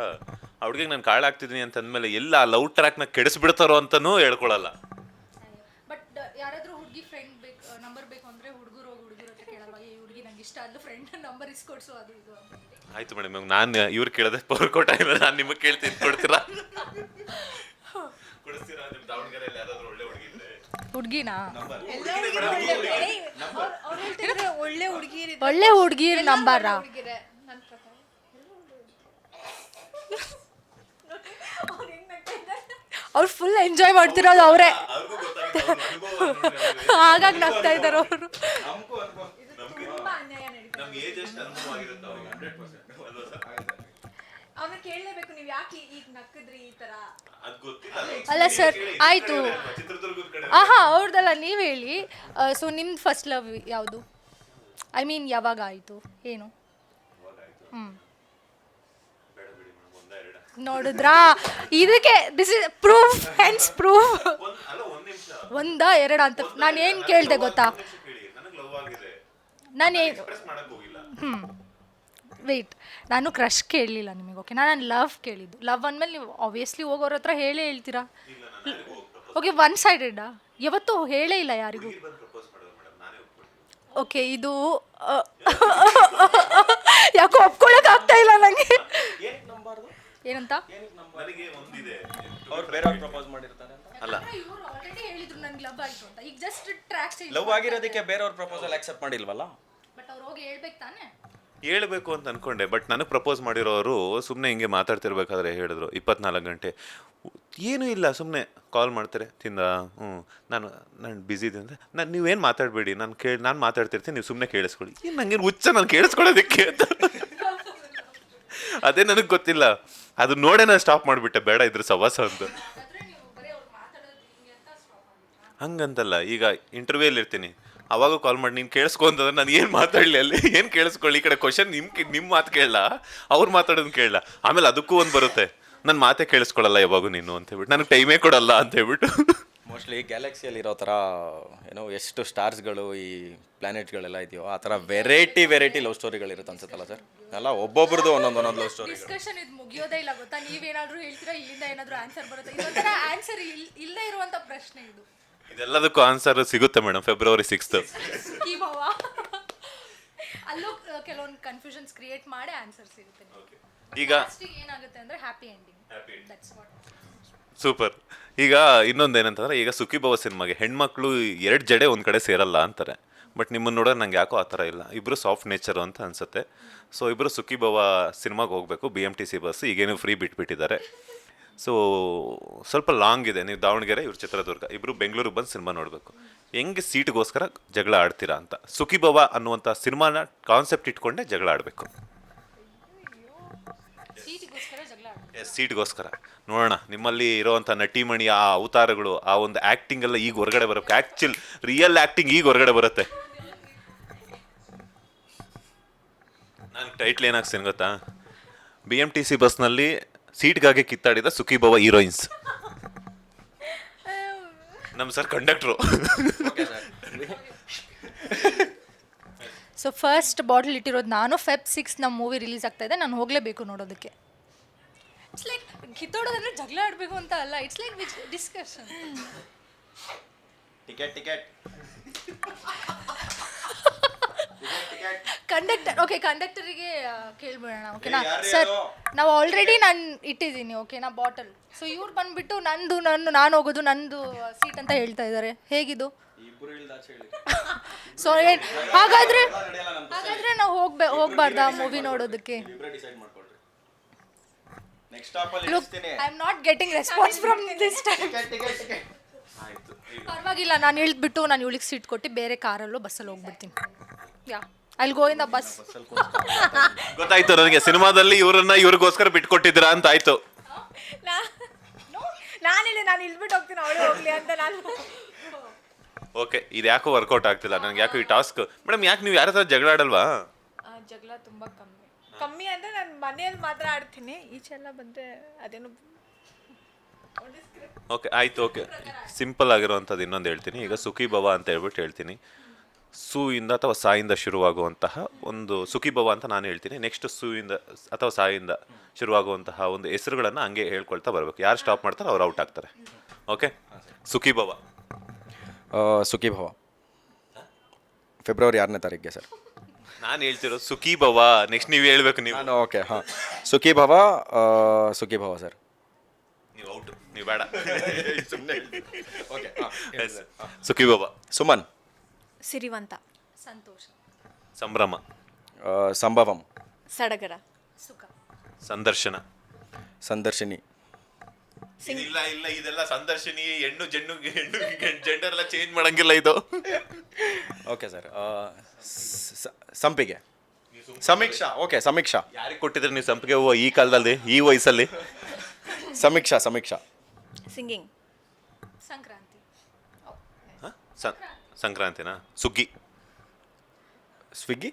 ಆ ಹುಡುಗಿಗೆ ನಾನು ಕಾಳಾಗ್ತಿದ್ದೀನಿ ಅಂತ ಅಂದಮೇಲೆ ಎಲ್ಲ ಲವ್ ಟ್ರ್ಯಾಕ್ನ ಕೆಡಿಸ್ಬಿಡ್ತಾರೋ ಅಂತನೂ ಹೇಳ್ಕೊಳಲ್ಲ. ಬಟ್ ಯಾರಾದರೂ ಹುಡುಗಿ ಫ್ರೆಂಡ್ ನಂಬರ್ ಬೇಕು ಅಂದರೆ ಹುಡುಗರು ಹತ್ರ ಕೇಳಲ್ವ, ಈ ಹುಡುಗಿ ನಂಗೆ ಇಷ್ಟ ಅಲ್ಲ, ಫ್ರೆಂಡ್ ನಂಬರ್ ಇಸ್ಕೊಡ್ಸು ಅದು ಇದು ಅಂತ. ಆಯ್ತು ಮೇಡಮ್, ಇವಾಗ ನಾನು ಇವ್ರು ಕೇಳೋದೆ ಪವರ್ಕೋ ಟೈಮ್, ನಾನು ನಿಮಗೆ ಕೇಳ್ತೀನಿ, ಕೊಡ್ತೀರಾ? ಕೊಡಿಸ್ತೀರಾ? ನಿಮ್ಮ ದಾವಣಗೆರೆಯಲ್ಲಿ ಯಾರಾದರೂ ಒಳ್ಳೆ ಹುಡುಗಿ ಇದ್ರೆ ಹುಡುಗಿನಾ? ಒಳ್ಳೆ ಹುಡುಗಿ ಒಳ್ಳೆ ಹುಡುಗಿರ್ ನಂಬರಾ? ಅವ್ರು ಫುಲ್ ಎಂಜಾಯ್ ಮಾಡ್ತಿರೋದು ಅವರೇ, ಹಾಗಾಗಿ ನಗ್ತಾ ಇದ್ದಾರೆ ಅವರು. ಅವ್ರನ್ನ ಕೇಳಲೇಬೇಕು, ನೀವು ಯಾಕೆ ಈಗ ನಕ್ಕಿದ್ರಿ ಈ ತರ? ಅಲ್ಲ ಸರ್, ಆಯಿತು, ಅವ್ರದ್ದಲ್ಲ, ನೀವು ಹೇಳಿ. ಸೊ ನಿಮ್ದು ಫಸ್ಟ್ ಲವ್ ಯಾವುದು? ಐ ಮೀನ್ ಯಾವಾಗ ಆಯಿತು, ಏನು? ನೋಡಿದ್ರಾ, ಇದಕ್ಕೆ this is proof, hence proof. ಒಂದ ಎರಡ ಅಂತ ನಾನು ಏನು ಕೇಳಿದೆ ಗೊತ್ತಾ, ನಾನೇನು ವೆಯ್ಟ್, ನಾನು ಕ್ರಶ್ ಕೇಳಲಿಲ್ಲ ನಿಮಗೆ, ಓಕೆ? ನಾನು ಲವ್ ಕೇಳಿದ್ದು. ಲವ್ ಅಂದಮೇಲೆ ನೀವು ಆಬ್ವಿಯಸ್ಲಿ ಹೋಗೋರ ಹತ್ರ ಹೇಳೇ ಹೇಳ್ತೀರಾ. ಓಕೆ, ಒನ್ ಸೈಡೆಡಾ? ಯಾವತ್ತೂ ಹೇಳೇ ಇಲ್ಲ ಯಾರಿಗೂ. ಓಕೆ, ಇದು ಯಾಕೋ ಒಪ್ಕೊಳಕ್ ಆಗ್ತಾ ಇಲ್ಲ ನನಗೆ. ಏನಂತ? ಅಲ್ಲ, ಇವರು ಆಲ್ರೆಡಿ ಹೇಳಿದ್ರು ನನಗೆ ಲವ್ ಆಯಿತು ಅಂತ. ಈಗ ಜಸ್ಟ್ ಟ್ರ್ಯಾಕ್ ಚೇಂಜ್. ಲವ್ ಆಗಿರೋದಕ್ಕೆ ಬೇರೆಯವ್ರ ಪ್ರಪೋಸಲ್ ಆಕ್ಸೆಪ್ಟ್ ಮಾಡಿಲ್ವಲ್ಲ? ಬಟ್ ಅವ್ರು ಹೋಗಿ ಹೇಳ್ಬೇಕು ತಾನೇ. ಹೇಳ್ಬೇಕು ಅಂತ ಅನ್ಕೊಂಡೆ, ಬಟ್ ನನಗೆ ಪ್ರಪೋಸ್ ಮಾಡಿರೋರು ಸುಮ್ಮನೆ ಹಿಂಗೆ ಮಾತಾಡ್ತಿರ್ಬೇಕಾದ್ರೆ ಹೇಳಿದ್ರು 24 ಗಂಟೆ ಏನೂ ಇಲ್ಲ, ಸುಮ್ಮನೆ ಕಾಲ್ ಮಾಡ್ತಾರೆ, ತಿಂದ ನಾನು ಬ್ಯುಸಿ ಇದೆ ಅಂದರೆ, ನೀವೇನು ಮಾತಾಡಬೇಡಿ, ನಾನು ಮಾತಾಡ್ತಿರ್ತೀನಿ, ನೀವು ಸುಮ್ಮನೆ ಕೇಳಿಸ್ಕೊಳ್ಳಿ. ಏನು ನನಗೇನು ಹುಚ್ಚ ನಾನು ಕೇಳಿಸ್ಕೊಳ್ಳೋದಕ್ಕೆ ಅಂತ. ಅದೇ ನನಗೆ ಗೊತ್ತಿಲ್ಲ, ಅದು ನೋಡೇ ನಾನು ಸ್ಟಾಪ್ ಮಾಡಿಬಿಟ್ಟೆ, ಬೇಡ ಇದ್ರ ಸವಾಸ ಅಂತ. ಹಂಗಂತಲ್ಲ, ಈಗ ಇಂಟರ್ವ್ಯೂಲ್ಲಿ ಇರ್ತೀನಿ, ಅವಾಗ ಕಾಲ್ ಮಾಡಿ ನೀನು ಕೇಳಿಸ್ಕೊ ಅಂತಂದ್ರೆ ನಾನು ಏನು ಮಾತಾಡಲಿ ಅಲ್ಲಿ, ಏನು ಕೇಳಿಸ್ಕೊಳ್ಳಿ, ಈ ಕಡೆ ಕ್ವಶನ್ ನಿಮ್ಮ ಮಾತು ಕೇಳಲ್ಲ, ಅವ್ರು ಮಾತಾಡೋದನ್ನ ಕೇಳಲ್ಲ. ಆಮೇಲೆ ಅದಕ್ಕೂ ಒಂದು ಬರುತ್ತೆ, ನನ್ನ ಮಾತೇ ಕೇಳಿಸ್ಕೊಳ್ಳಲ್ಲ ಯಾವಾಗೂ ನೀನು ಅಂತ ಹೇಳ್ಬಿಟ್ಟು, ನನಗೆ ಟೈಮೇ ಕೊಡಲ್ಲ ಅಂತ ಹೇಳ್ಬಿಟ್ಟು. ಮೋಸ್ಟ್ಲಿ ಗ್ಯಾಲಕ್ಸಿಯಲ್ಲಿ ಇರೋ ಥರ ಏನೋ ಎಷ್ಟು ಸ್ಟಾರ್ಸ್ಗಳು ಈ ಪ್ಲಾನೆಟ್ಗಳೆಲ್ಲ ಇದೆಯೋ ಆ ಥರ ವೆರೈಟಿ ಲವ್ ಸ್ಟೋರಿಗಳಿರುತ್ತೆ ಅನ್ಸುತ್ತಲ್ಲ ಸರ್? ಅಲ್ಲ, ಒಬ್ಬೊಬ್ರದ್ದು ಒಂದೊಂದು ಲವ್ ಸ್ಟೋರಿ. ಡಿಸ್ಕಷನ್ ಇದು ಮುಗಿಯೋದೇ ಇಲ್ಲ ಗೊತ್ತಾ? ನೀವೇನಾದರೂ ಹೇಳ್ತೀರಾ, ಇಲ್ಲಿಂದ ಏನಾದರೂ ಆನ್ಸರ್ ಬರುತ್ತೆ. ಇದೊಂಥರ ಆನ್ಸರ್ ಇಲ್ಲೇ ಇರುವಂಥ ಪ್ರಶ್ನೆ ಇದು. ಇದೆಲ್ಲದಕ್ಕೂ ಆನ್ಸರ್ ಸಿಗುತ್ತೆ ಮೇಡಮ್ February 6th. ಈ ಭಾವ ಅಲ್ಲೂ ಕೆಲವೊಂದು ಕನ್ಫ್ಯೂಷನ್ಸ್ ಕ್ರಿಯೇಟ್ ಮಾಡಿ ಆನ್ಸರ್ ಸಿಗುತ್ತೆ. ಈಗ ಏನಾಗುತ್ತೆ ಅಂದರೆ happy ending. That's what. Super. ಈಗ ಇನ್ನೊಂದೇನಂತಂದ್ರೆ, ಈಗ ಸುಖಿಭವ ಸಿನಿಮಾಗೆ ಹೆಣ್ಮಕ್ಳು 2 ಜಡೆ ಒಂದು ಕಡೆ ಸೇರಲ್ಲ ಅಂತಾರೆ, ಬಟ್ ನಿಮ್ಮನ್ನು ನೋಡೋಕೆ ನಂಗೆ ಯಾಕೋ ಆ ಥರ ಇಲ್ಲ, ಇಬ್ಬರು ಸಾಫ್ಟ್ ನೇಚರು ಅಂತ ಅನಿಸುತ್ತೆ. ಸೊ ಇಬ್ಬರು ಸುಖಿಭವ ಸಿನಿಮಾಗೆ ಹೋಗಬೇಕು, BMTC ಬಸ್ ಈಗೇನು ಫ್ರೀ ಬಿಟ್ಬಿಟ್ಟಿದ್ದಾರೆ. ಸೊ ಸ್ವಲ್ಪ ಲಾಂಗ್ ಇದೆ, ನೀವು ದಾವಣಗೆರೆ, ಇವ್ರು ಚಿತ್ರದುರ್ಗ, ಇಬ್ಬರು ಬೆಂಗಳೂರಿಗೆ ಬಂದು ಸಿನಿಮಾ ನೋಡಬೇಕು. ಹೆಂಗೆ ಸೀಟ್ಗೋಸ್ಕರ ಜಗಳ ಆಡ್ತೀರಾ ಅಂತ, ಸುಖಿಭವ ಅನ್ನುವಂಥ ಸಿನಿಮಾನ ಕಾನ್ಸೆಪ್ಟ್ ಇಟ್ಕೊಂಡೆ ಜಗಳ ಆಡಬೇಕು. ಸೀಟ್ಗೋಸ್ಕರ ನೋಡೋಣ, ನಿಮ್ಮಲ್ಲಿ ಇರೋವಂಥ ನಟಿಮಣಿ ಆ ಅವತಾರಗಳು, ಆ ಒಂದು ಆ್ಯಕ್ಟಿಂಗ್ ಎಲ್ಲ ಈಗ ಹೊರಗಡೆ ಬರುತ್ತೆ. ಆ್ಯಕ್ಚುಲ್ ರಿಯಲ್ ಆ್ಯಕ್ಟಿಂಗ್ ಈಗ ಹೊರಗಡೆ ಬರುತ್ತೆ. ನಾನು ಟೈಟ್ಲ್ ಏನಾಗ್ತೀನಿ ಗೊತ್ತಾ, BMTC ಬಸ್ನಲ್ಲಿ ಸೀಟ್ಗಾಗಿ ಕಿತ್ತಾಡಿದ ಸುಖಿಭವ ಹೀರೋಯಿನ್ಸ್. ನಮ್ಮ ಸರ್ ಕಂಡಕ್ಟ್ರು. ಸೊ ಫಸ್ಟ್ ಬಾಟಲ್ ಇಟ್ಟಿರೋದು ನಾನು. Feb 6 ನಮ್ಮ ಮೂವಿ ರಿಲೀಸ್ ಆಗ್ತಾ ಇದೆ, ನಾನು ಹೋಗಲೇಬೇಕು ನೋಡೋದಕ್ಕೆ. ಇಟ್ಸ್ ಲೈಕ್ ಕಿತ್ತೋಡೋದಂದ್ರೆ ಜಗಳ ಆಡಬೇಕು ಅಂತ ಅಲ್ಲ, ಇಟ್ಸ್ ಲೈಕ್ ಡಿಸ್ಕಷನ್. ಟಿಕೆಟ್ ಕಂಡಕ್ಟರಿಗೆ ಕೇಳ್ಬಿಡೋಣ ಓಕೆನಾ ಸರ್ ನಾವು ಆಲ್ರೆಡಿ ನಾನು ಇಟ್ಟಿದ್ದೀನಿ ಓಕೆನಾ ಬಾಟಲ್ ಸೊ ಇವ್ರು ಬಂದ್ಬಿಟ್ಟು ನಾನು ಹೋಗೋದು ನಂದು ಸೀಟ್ ಅಂತ ಹೇಳ್ತಾ ಇದ್ದಾರೆ ಹೇಗಿದು ಸೊ ಹಾಗಾದ್ರೆ ನಾವು ಹೋಗ್ಬಾರ್ದಾ ಮೂವಿ ನೋಡೋದಕ್ಕೆ I am not getting response from this time ಪರವಾಗಿಲ್ಲ ನಾನು ಇಳಿದ್ಬಿಟ್ಟು ನಾನು ಇವಳಿಗೆ ಸೀಟ್ ಕೊಟ್ಟು ಬೇರೆ ಕಾರಲ್ಲೋ ಬಸ್ಸಲ್ಲಿ ಹೋಗ್ಬಿಡ್ತೀನಿ ಯಾ ಅಲ್ಲಿ ಗೋ ಇನ್ ದ ಬಸ್ ಗೊತ್ತಾಯ್ತು ನನಗೆ ಸಿನಿಮಾದಲ್ಲಿ ಇವ್ರಿಗೋಸ್ಕರ ಬಿಟ್ಕೊಟ್ಟಿದ್ದೀರಾ ಅಂತ ಆಯ್ತು. ನಾನು ಇಳ್ಬಿಟ್ಟು ಹೋಗ್ತೀನಿ ಅವಳೇ ಹೋಗ್ಲಿ ಅಂತ ನಾನು ಓಕೆ ಇದು ಯಾಕೋ ವರ್ಕೌಟ್ ಆಗ್ತಿಲ್ಲ ನನಗೆ ಯಾಕೋ ಈ ಟಾಸ್ಕ್. ಮೇಡಮ್ ಯಾಕೆ ನೀವು ಯಾರ ಹತ್ರ ಜಗಳ ಆಡಲ್ವಾ? ಜಗಳ ತುಂಬ ಕಮ್ಮಿ ಅಂದರೆ ನಾನು ಮನೆಯಲ್ಲಿ ಮಾತ್ರ ಆಡ್ತೀನಿ, ಈಚೆ ಎಲ್ಲ ಬಂದರೆ ಅದೇನು. ಓಕೆ ಆಯ್ತು. ಓಕೆ ಸಿಂಪಲ್ ಆಗಿರುವಂಥದ್ದು ಇನ್ನೊಂದು ಹೇಳ್ತೀನಿ. ಈಗ ಸುಖಿ ಭವ ಅಂತ ಹೇಳ್ಬಿಟ್ಟು ಹೇಳ್ತೀನಿ. ಸು ಇಂದ ಅಥವಾ ಸಾಯಿಂದ ಶುರುವಾಗುವಂತಹ ಒಂದು ಸುಖಿ ಭವ ಅಂತ ನಾನು ಹೇಳ್ತೀನಿ. ನೆಕ್ಸ್ಟ್ ಸು ಇಂದ ಅಥವಾ ಸಾಯಿಂದ ಶುರುವಾಗುವಂತಹ ಒಂದು ಹೆಸರುಗಳನ್ನು ಹಂಗೆ ಹೇಳ್ಕೊಳ್ತಾ ಬರಬೇಕು. ಯಾರು ಸ್ಟಾಪ್ ಮಾಡ್ತಾರೆ ಅವ್ರು ಔಟ್ ಆಗ್ತಾರೆ. ಓಕೆ ಸುಖಿ ಭವ. ಸುಖಿ ಭವ ಫೆಬ್ರವರಿ 6ನೇ ತಾರೀಕಿಗೆ ಸರ್. ನಾನು ಹೇಳ್ತಿರೋ ಸುಖಿ ಭವ. ನೆಕ್ಸ್ಟ್ ನೀವು ಹೇಳ್ಬೇಕು. ನೀವು ನಾನು ಓಕೆ ಹಾಂ ಸುಖಿ ಭವ ಸರ್. ನೀವು ಔಟ್, ನೀವು ಬೇಡ. ಓಕೆ ಸುಖಿ ಭವ. ಸುಮನ್. ಸಿರಿವಂತ. ಸಂತೋಷ. ಸಂಭ್ರಮ. ಸಂಭವಂ. ಸಡಗರ. ಸುಖ. ಸಂದರ್ಶನ. ಸಂದರ್ಶಿನಿ. ಇಲ್ಲ ಇಲ್ಲ ಇದೆಲ್ಲ ಸಂದರ್ಶನಿ ಹೆಣ್ಣು ಜೆಂಡರ್ ಎಲ್ಲ ಚೇಂಜ್ ಮಾಡಂಗಿಲ್ಲ ಇದು. Okay sir. ಸಂಪಿಗೆ. ಸಮೀಕ್ಷಾ. ಓಕೆ ಸಮೀಕ್ಷಾ. ಯಾರಿಗೆ ಕೊಟ್ಟಿದ್ರಿ ನೀವು ಸಂಪಿಗೆ ಹೂವು ಈ ಕಾಲದಲ್ಲಿ ಈ ವಯಸ್ಸಲ್ಲಿ? ಸಮೀಕ್ಷಾ. ಸಿಂಗಿಂಗ್. ಸಂಕ್ರಾಂತಿ. ಸಂಕ್ರಾಂತಿನಾ? ಸುಗ್ಗಿ. ಸ್ವಿಗ್ಗಿ.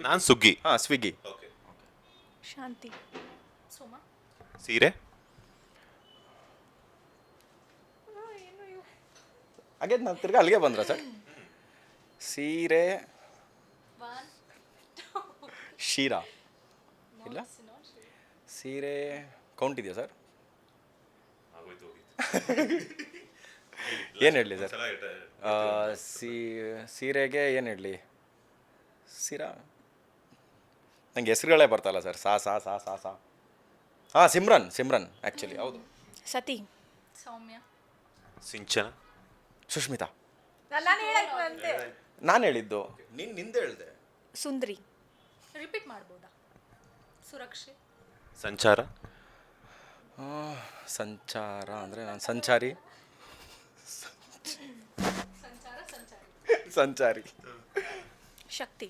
ನಾನು ಸುಗ್ಗಿ. ಹಾಂ ಸ್ವಿಗ್ಗಿ. ಓಕೆ. ಶಾಂತಿ. ಸೋಮ. ಸೀರೆ. ಹಾಗೆ ನಾನು ತಿರ್ಗಾ ಅಲ್ಲಿಗೆ ಬಂದ್ರ ಸರ್? ಸೀರೆ. ಶೀರಾ ಇಲ್ಲ. ಸೀರೆ ಕೌಂಟ್ ಇದೆಯಾ ಸರ್? ಏನು ಹೇಳಲಿ ಸರ್? ಸೀರೆಗೆ ಏನು ಹೇಳಲಿ? ಸೀರಾ ನಂಗೆ ಹೆಸರುಗಳೇ ಬರ್ತಲ್ಲ ಸರ್. ಸಾ ಹಾಂ ಸಿಮ್ರನ್ ಆ್ಯಕ್ಚುಲಿ ಹೌದು. ಸತಿ. ಸೌಮ್ಯ. ಸಿಂಚನ. ಸುಷ್ಮಿತಾ. ನಾನು ನಾನು ಹೇಳಿದ್ದು ನಿಂದೆ ಹೇಳಿದೆ. ಸುಂದ್ರಿ. ರಿಪೀಟ್ ಮಾಡ್ಬೋದಾ? ಸುರಕ್ಷೆ. ಸಂಚಾರ. ಸಂಚಾರ ಅಂದರೆ ನಾನು ಸಂಚಾರಿ. ಸಂಚಾರಿ. ಶಕ್ತಿ.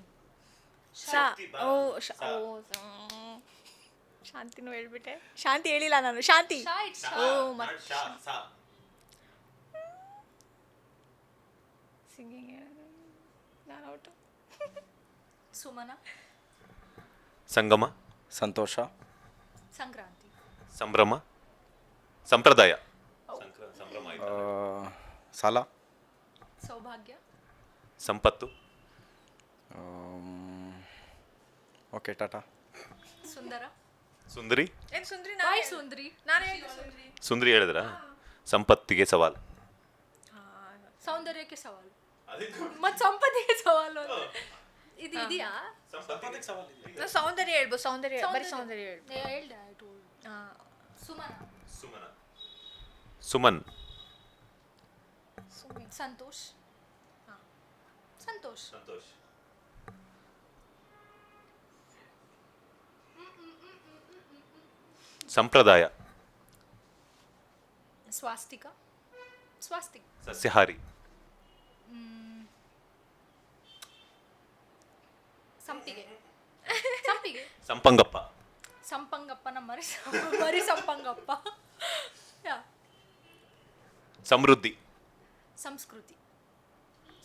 ಶಾಂತಿನೂ ಹೇಳ್ಬಿಟ್ಟೆ. ಶಾಂತಿ ಹೇಳಿಲ್ಲ ನಾನು. ಶಾಂತಿ. ಸಿಂಗಿಂಗ್ ನಾನು ಔಟು. ಸುಮನ. ಸಂಗಮ. ಸಂತೋಷ. ಸಂಕ್ರಾಂತಿ. ಸಂಭ್ರಮ. ಸಂಪ್ರದಾಯ. ಸಾಲ. ಸೌಭಾಗ್ಯ. ಸಂಪತ್ತು. ಓಕೆ ಟಾಟಾ. ಸುಂದರ. ಸುಂದರಿ. ಸುಂದ್ರಿ. ಸುಂದ್ರಿ. ನಾನು ಸುಂದ್ರಿ. ಸುಂದರಿ ಹೇಳಿದ್ರ? ಸಂಪತ್ತಿಗೆ ಸವಾಲು. ಸೌಂದರ್ಯಕ್ಕೆ ಸವಾಲು. ಮತ್ ಸಂಪತ್ತಿಗೆ ಸವಾಲು ಇದು ಇದೆಯಾ? ಸೌಂದರ್ಯ ಹೇಳ್ಬೋದು. ಸೌಂದರ್ಯ ಬರೀ ಸೌಂದರ್ಯ ಹೇಳ್ದೆ. ಸುಮನ. ಸುಮನ್. ಸಂತೋಷ್. ಸಂತೋಷ್. ಸಂಪ್ರದಾಯ. ಸ್ವಾಸ್ತಿಕ. ಸಸ್ಯಾಹಾರಿ. ಸಂಪಿಗೆ. ಸಂಪಂಗಪ್ಪ. ಸಂಪಂಗಪ್ಪನ ಮರಿ ಸಂಪಂಗಪ್ಪ. ಸಮೃದ್ಧಿ. ಸಂಸ್ಕೃತಿ.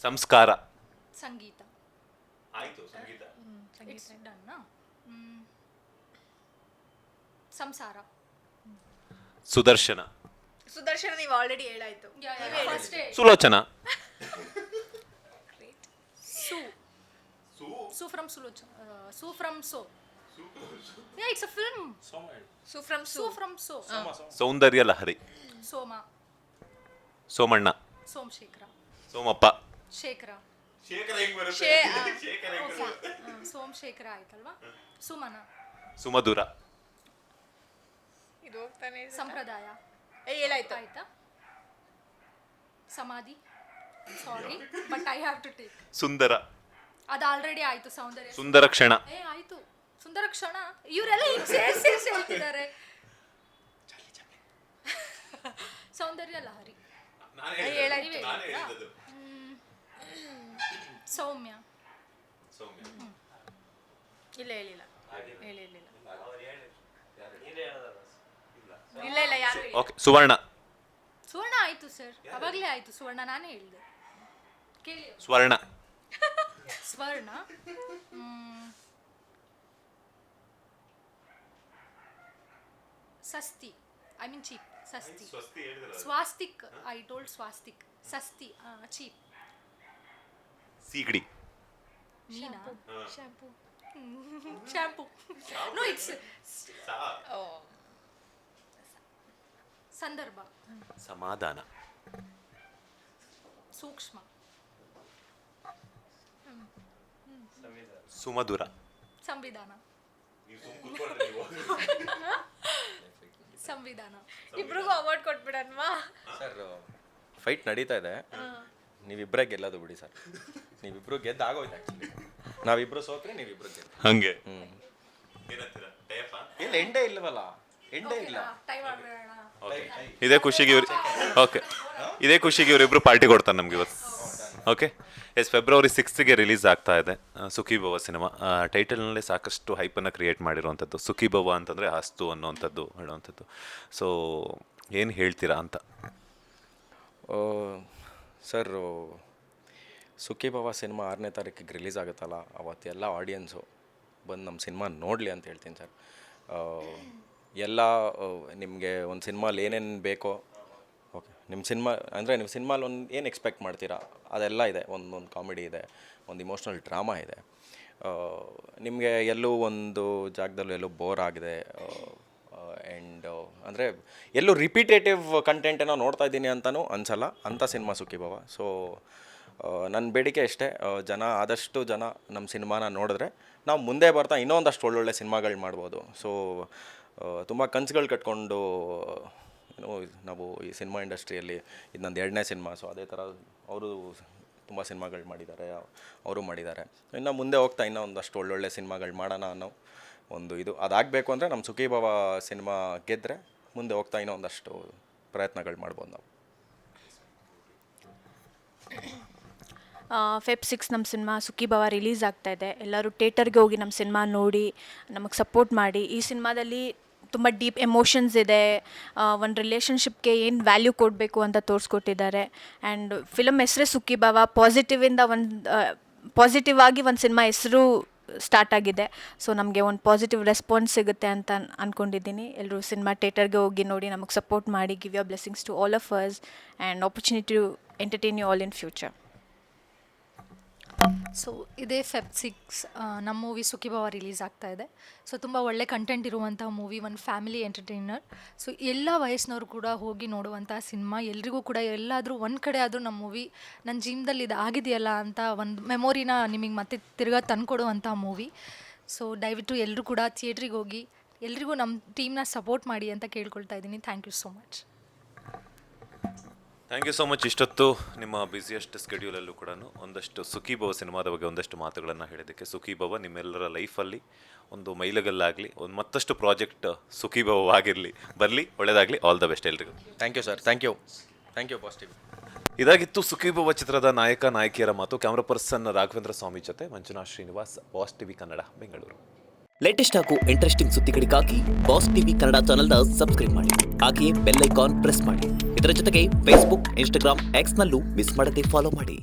ಸಂಸ್ಕಾರ. ಸಂಗೀತ. ಆಯ್ತು ಸಂಗೀತ. ಸಂಸಾರ. ಸುದರ್ಶನ. ನೀವು ಆಲ್ರೆಡಿ ಹೇಳಾಯ್ತು. Sulochana. Su from Sulochana. Su from So. Yeah, it's a film. Su from So. Soundarya Lahari. Soma. Somanna, Somashekhara, Somappa, Shekhara, Somashekhara ಆಯ್ತಲ್ವಾ. ಸುಮನ, ಸುಮಧುರ, ಇದು ಹೋಗ್ತಾನೆ ಸಂಪ್ರದಾಯ ಏನಾಯ್ತು ಆಯ್ತಾ. ಸಮಾಧಿ, sorry but I have to take. ಸುಂದರ, ಅದು ಆಲ್ರೆಡಿ ಆಯ್ತು. ಸೌಂದರ್ಯ, ಸುಂದರ ಕ್ಷಣ, ಆಯ್ತು. ಸುಂದರ ಕ್ಷಣ. ಇವರೆಲ್ಲ ಹಿಂಗ್ ಸೇರಿಸಿ ಹೇಳ್ತಿದ್ದಾರೆ. ಸೌಂದರ್ಯ ಲಹರಿ, ನೀವೇ ಹೇಳಿದ್ರಾ? ಸೌಮ್ಯ, ಇಲ್ಲ ಹೇಳಿಲ್ಲ ಇಲ್ಲ ಇಲ್ಲ ಯಾರು ಓಕೆ. ಸುವರ್ಣ, ಸುವರ್ಣ ಆಯ್ತು ಸರ್, ಅವಾಗಲೇ ಆಯ್ತು. ಸುವರ್ಣ ನಾನೇ ಹೇಳಿದೆ, ಕೇಳಿ. ಸ್ವರ್ಣ, ಸ್ವರ್ಣ, ಸಸ್ತಿ, ಐ ಮೀನ್ ಚೀಪ್. ಸಸ್ತಿ, ಸ್ವಾಸ್ತಿಕ್, ಐ ಟೋಲ್ಡ್ ಸ್ವಾಸ್ತಿಕ್. ಸಸ್ತಿ, ಚೀಪ್. ಸೀಗಡಿ, Meena, shampoo, shampoo. No, it's ಸಂದರ್ಭ, ಸಮಾಧಾನ, ಸೂಕ್ಷ್ಮ, ಸುಮಧುರ, ಸಂವಿಧಾನ, ಸಂವಿಧಾನ. ಇಬ್ರಿಗೂ ಅವಾರ್ಡ್ ಕೊಟ್ಬಿಡನ್ವಾ? ಸರ್ ಫೈಟ್ ನಡೀತಾ ಇದೆ, ನೀವಿಬ್ಬರೇ ಗೆಲ್ಲೋದು ಬಿಡಿ ಸರ್. ನೀವಿಬ್ರು ಗೆದ್ದು ಆಗೋಯ್ತು ಆ್ಯಕ್ಚುಲಿ. ನಾವಿಬ್ರು ಸೋತ್ರೆ ನೀವಿಬ್ರು ಗೆದ್ದು. ಹಂಗೆ ಇಲ್ಲ ಎಂಡೇ ಇಲ್ಲವಲ್ಲ, ಎಂಡೇ ಇಲ್ಲ. ಟೈಮ್ ಆಗ್ಬೇಡ. ಇದೇ ಖುಷಿಗೆ ಇವ್ರು ಓಕೆ, ಇದೇ ಖುಷಿಗೆ ಇವರಿಬ್ರು ಪಾರ್ಟಿ ಕೊಡ್ತಾರೆ ನಮ್ಗೆ ಇವತ್ತು. ಓಕೆ ಎಸ್, ಫೆಬ್ರವರಿ 6ಗೆ ರಿಲೀಸ್ ಆಗ್ತಾ ಇದೆ ಸುಖಿ ಭವ ಸಿನಿಮಾ. ಟೈಟಲ್ನಲ್ಲೇ ಸಾಕಷ್ಟು ಹೈಪನ್ನು ಕ್ರಿಯೇಟ್ ಮಾಡಿರುವಂಥದ್ದು. ಸುಖಿ ಭವ ಅಂತಂದರೆ ಆಸ್ತು ಅನ್ನೋವಂಥದ್ದು ಹೇಳುವಂಥದ್ದು. ಸೊ ಏನು ಹೇಳ್ತೀರಾ ಅಂತ? ಸರ್, ಸುಖಿ ಭವ ಸಿನಿಮಾ 6ನೇ ತಾರೀಕಿಗೆ ರಿಲೀಸ್ ಆಗುತ್ತಲ್ಲ, ಅವತ್ತೆಲ್ಲ ಆಡಿಯನ್ಸು ಬಂದು ನಮ್ಮ ಸಿನಿಮಾ ನೋಡಲಿ ಅಂತ ಹೇಳ್ತೀನಿ ಸರ್. ಎಲ್ಲ ನಿಮಗೆ ಒಂದು ಸಿನಿಮಾಲಿ ಏನೇನು ಬೇಕೋ, ಓಕೆ, ನಿಮ್ಮ ಸಿನಿಮಾ ಅಂದರೆ ನೀವು ಸಿನಿಮಾಲಿ ಒಂದು ಏನು ಎಕ್ಸ್ಪೆಕ್ಟ್ ಮಾಡ್ತೀರಾ ಅದೆಲ್ಲ ಇದೆ. ಒಂದೊಂದು ಕಾಮಿಡಿ ಇದೆ, ಒಂದು ಇಮೋಷ್ನಲ್ ಡ್ರಾಮಾ ಇದೆ. ನಿಮಗೆ ಎಲ್ಲೂ ಒಂದು ಜಾಗದಲ್ಲೂ ಎಲ್ಲೂ ಬೋರ್ ಆಗಿದೆ ಆ್ಯಂಡ್ ಅಂದರೆ ಎಲ್ಲೂ ರಿಪೀಟೇಟಿವ್ ಕಂಟೆಂಟೇನೋ ನೋಡ್ತಾ ಇದ್ದೀನಿ ಅಂತಲೂ ಅನ್ಸಲ್ಲ, ಅಂಥ ಸಿನಿಮಾ ಸುಖಿ ಭವ. ಸೊ ನನ್ನ ಬೇಡಿಕೆ ಅಷ್ಟೇ, ಜನ ಆದಷ್ಟು ಜನ ನಮ್ಮ ಸಿನಿಮಾನ ನೋಡಿದ್ರೆ ನಾವು ಮುಂದೆ ಬರ್ತಾ ಇನ್ನೊಂದಷ್ಟು ಒಳ್ಳೊಳ್ಳೆ ಸಿನಿಮಾಗಳು ಮಾಡ್ಬೋದು. ಸೊ ತುಂಬ ಕನಸುಗಳು ಕಟ್ಕೊಂಡು ನಾವು ಈ ಸಿನಿಮಾ ಇಂಡಸ್ಟ್ರಿಯಲ್ಲಿ ಇದು ನಂದು 2ನೇ ಸಿನಿಮಾ. ಸೊ ಅದೇ ಥರ ಅವರು ತುಂಬ ಸಿನಿಮಾಗಳು ಮಾಡಿದ್ದಾರೆ, ಅವರು ಮಾಡಿದ್ದಾರೆ. ಇನ್ನು ಮುಂದೆ ಹೋಗ್ತಾ ಇನ್ನೂ ಒಂದಷ್ಟು ಒಳ್ಳೊಳ್ಳೆ ಸಿನಿಮಾಗಳು ಮಾಡೋಣ ಅನ್ನೋ ಒಂದು ಇದು ಅದಾಗಬೇಕು ಅಂದರೆ ನಮ್ಮ ಸುಖಿ ಭವ ಸಿನಿಮಾ ಗೆದ್ದರೆ ಮುಂದೆ ಹೋಗ್ತಾ ಇನ್ನೂ ಒಂದಷ್ಟು ಪ್ರಯತ್ನಗಳು ಮಾಡ್ಬೋದು ನಾವು. ಫೆಬ್ 6 ನಮ್ಮ ಸಿನಿಮಾ ಸುಖಿ ಭವ ರಿಲೀಸ್ ಆಗ್ತಾಯಿದೆ. ಎಲ್ಲರೂ ಥಿಯೇಟರ್ಗೆ ಹೋಗಿ ನಮ್ಮ ಸಿನಿಮಾ ನೋಡಿ ನಮಗೆ ಸಪೋರ್ಟ್ ಮಾಡಿ. ಈ ಸಿನಿಮಾದಲ್ಲಿ ತುಂಬ ಡೀಪ್ ಎಮೋಷನ್ಸ್ ಇದೆ, ಒಂದು ರಿಲೇಷನ್ಶಿಪ್ಗೆ ಏನು ವ್ಯಾಲ್ಯೂ ಕೊಡಬೇಕು ಅಂತ ತೋರಿಸ್ಕೊಟ್ಟಿದ್ದಾರೆ. ಆ್ಯಂಡ್ ಫಿಲಮ್ ಹೆಸರೇ ಸುಖಿ ಭವ, ಪಾಸಿಟಿವಿಂದ ಪಾಸಿಟಿವ್ ಆಗಿ ಒಂದು ಸಿನಿಮಾ ಹೆಸರು ಸ್ಟಾರ್ಟ್ ಆಗಿದೆ. ಸೊ ನಮಗೆ ಒಂದು ಪಾಸಿಟಿವ್ ರೆಸ್ಪಾನ್ಸ್ ಸಿಗುತ್ತೆ ಅಂತ ಅಂದ್ಕೊಂಡಿದ್ದೀನಿ. ಎಲ್ಲರೂ ಸಿನಿಮಾ ಥಿಯೇಟರ್ಗೆ ಹೋಗಿ ನೋಡಿ ನಮಗೆ ಸಪೋರ್ಟ್ ಮಾಡಿ. Give your blessings to all of us and opportunity to entertain you all in future. So ಇದೇ ಫೆಬ್ 6 ನಮ್ಮ ಮೂವಿ ಸುಖಿ ಭವ ರಿಲೀಸ್ ಆಗ್ತಾ ಇದೆ. ಸೊ ತುಂಬ ಒಳ್ಳೆ ಕಂಟೆಂಟ್ ಇರುವಂಥ ಮೂವಿ, ಒಂದು ಫ್ಯಾಮಿಲಿ ಎಂಟರ್ಟೈನರ್. ಸೊ ಎಲ್ಲ ವಯಸ್ಸಿನವರು ಕೂಡ ಹೋಗಿ ನೋಡುವಂಥ ಸಿನಿಮಾ. ಎಲ್ರಿಗೂ ಕೂಡ ಎಲ್ಲಾದರೂ ಒಂದು ಕಡೆ ಆದರೂ ನಮ್ಮ ಮೂವಿ ನನ್ನ ಜೀವನದಲ್ಲಿ ಇದು ಆಗಿದೆಯಲ್ಲ ಅಂತ ಒಂದು ಮೆಮೊರಿನ ನಿಮಗೆ ಮತ್ತೆ ತಿರ್ಗಾ ತಂದುಕೊಡುವಂಥ ಮೂವಿ. ಸೊ ದಯವಿಟ್ಟು ಎಲ್ಲರೂ ಕೂಡ ಥಿಯೇಟ್ರಿಗೆ ಹೋಗಿ ಎಲ್ರಿಗೂ ನಮ್ಮ ಟೀಮ್ನ ಸಪೋರ್ಟ್ ಮಾಡಿ ಅಂತ ಕೇಳ್ಕೊಳ್ತಾ ಇದ್ದೀನಿ. Thank you so much. Thank you so much. ಇಷ್ಟೊತ್ತು ನಿಮ್ಮ ಬ್ಯುಸಿಯೆಸ್ಟ್ ಸ್ಕೆಡ್ಯೂಲಲ್ಲೂ ಕೂಡ ಒಂದಷ್ಟು ಸುಖಿ ಭವ ಸಿನಿಮಾದ ಬಗ್ಗೆ ಒಂದಷ್ಟು ಮಾತುಗಳನ್ನು ಹೇಳಿದ್ದಕ್ಕೆ. ಸುಖಿ ಭವ ನಿಮ್ಮೆಲ್ಲರ ಲೈಫಲ್ಲಿ ಒಂದು ಮೈಲುಗಲ್ಲಾಗಲಿ, ಒಂದು ಮತ್ತಷ್ಟು ಪ್ರಾಜೆಕ್ಟ್ ಸುಖಿ ಭವ ಆಗಿರಲಿ, ಬರಲಿ, ಒಳ್ಳೆಯದಾಗಲಿ. ಆಲ್ ದ ಬೆಸ್ಟ್ ಎಲ್ರಿಗೂ. Thank you sir, thank you positive. ಇದಾಗಿತ್ತು ಸುಖಿ ಭವ ಚಿತ್ರದ ನಾಯಕ ನಾಯಕಿಯರ ಮಾತು. ಕ್ಯಾಮ್ರಾ ಪರ್ಸನ್ ರಾಘವೇಂದ್ರ ಸ್ವಾಮಿ ಜೊತೆ Manjunath Srinivas, boss TV Kannada, Bengaluru. Latest ಹಾಗೂ ಇಂಟ್ರೆಸ್ಟಿಂಗ್ ಸುದ್ದಿಗಳಿಗಾಗಿ ಬಾಸ್ ಟಿವಿ ಕನ್ನಡ ಚಾನೆಲ್ನ ಸಬ್ಸ್ಕ್ರೈಬ್ ಮಾಡಿ. ಹಾಗೆಯೇ ಬೆಲ್ ಐಕಾನ್ ಪ್ರೆಸ್ ಮಾಡಿ. ಇದರ ಜೊತೆಗೆ ಫೇಸ್ಬುಕ್, ಇನ್ಸ್ಟಾಗ್ರಾಮ್, ಎಕ್ಸ್ನಲ್ಲೂ ಮಿಸ್ ಮಾಡದೆ ಫಾಲೋ ಮಾಡಿ.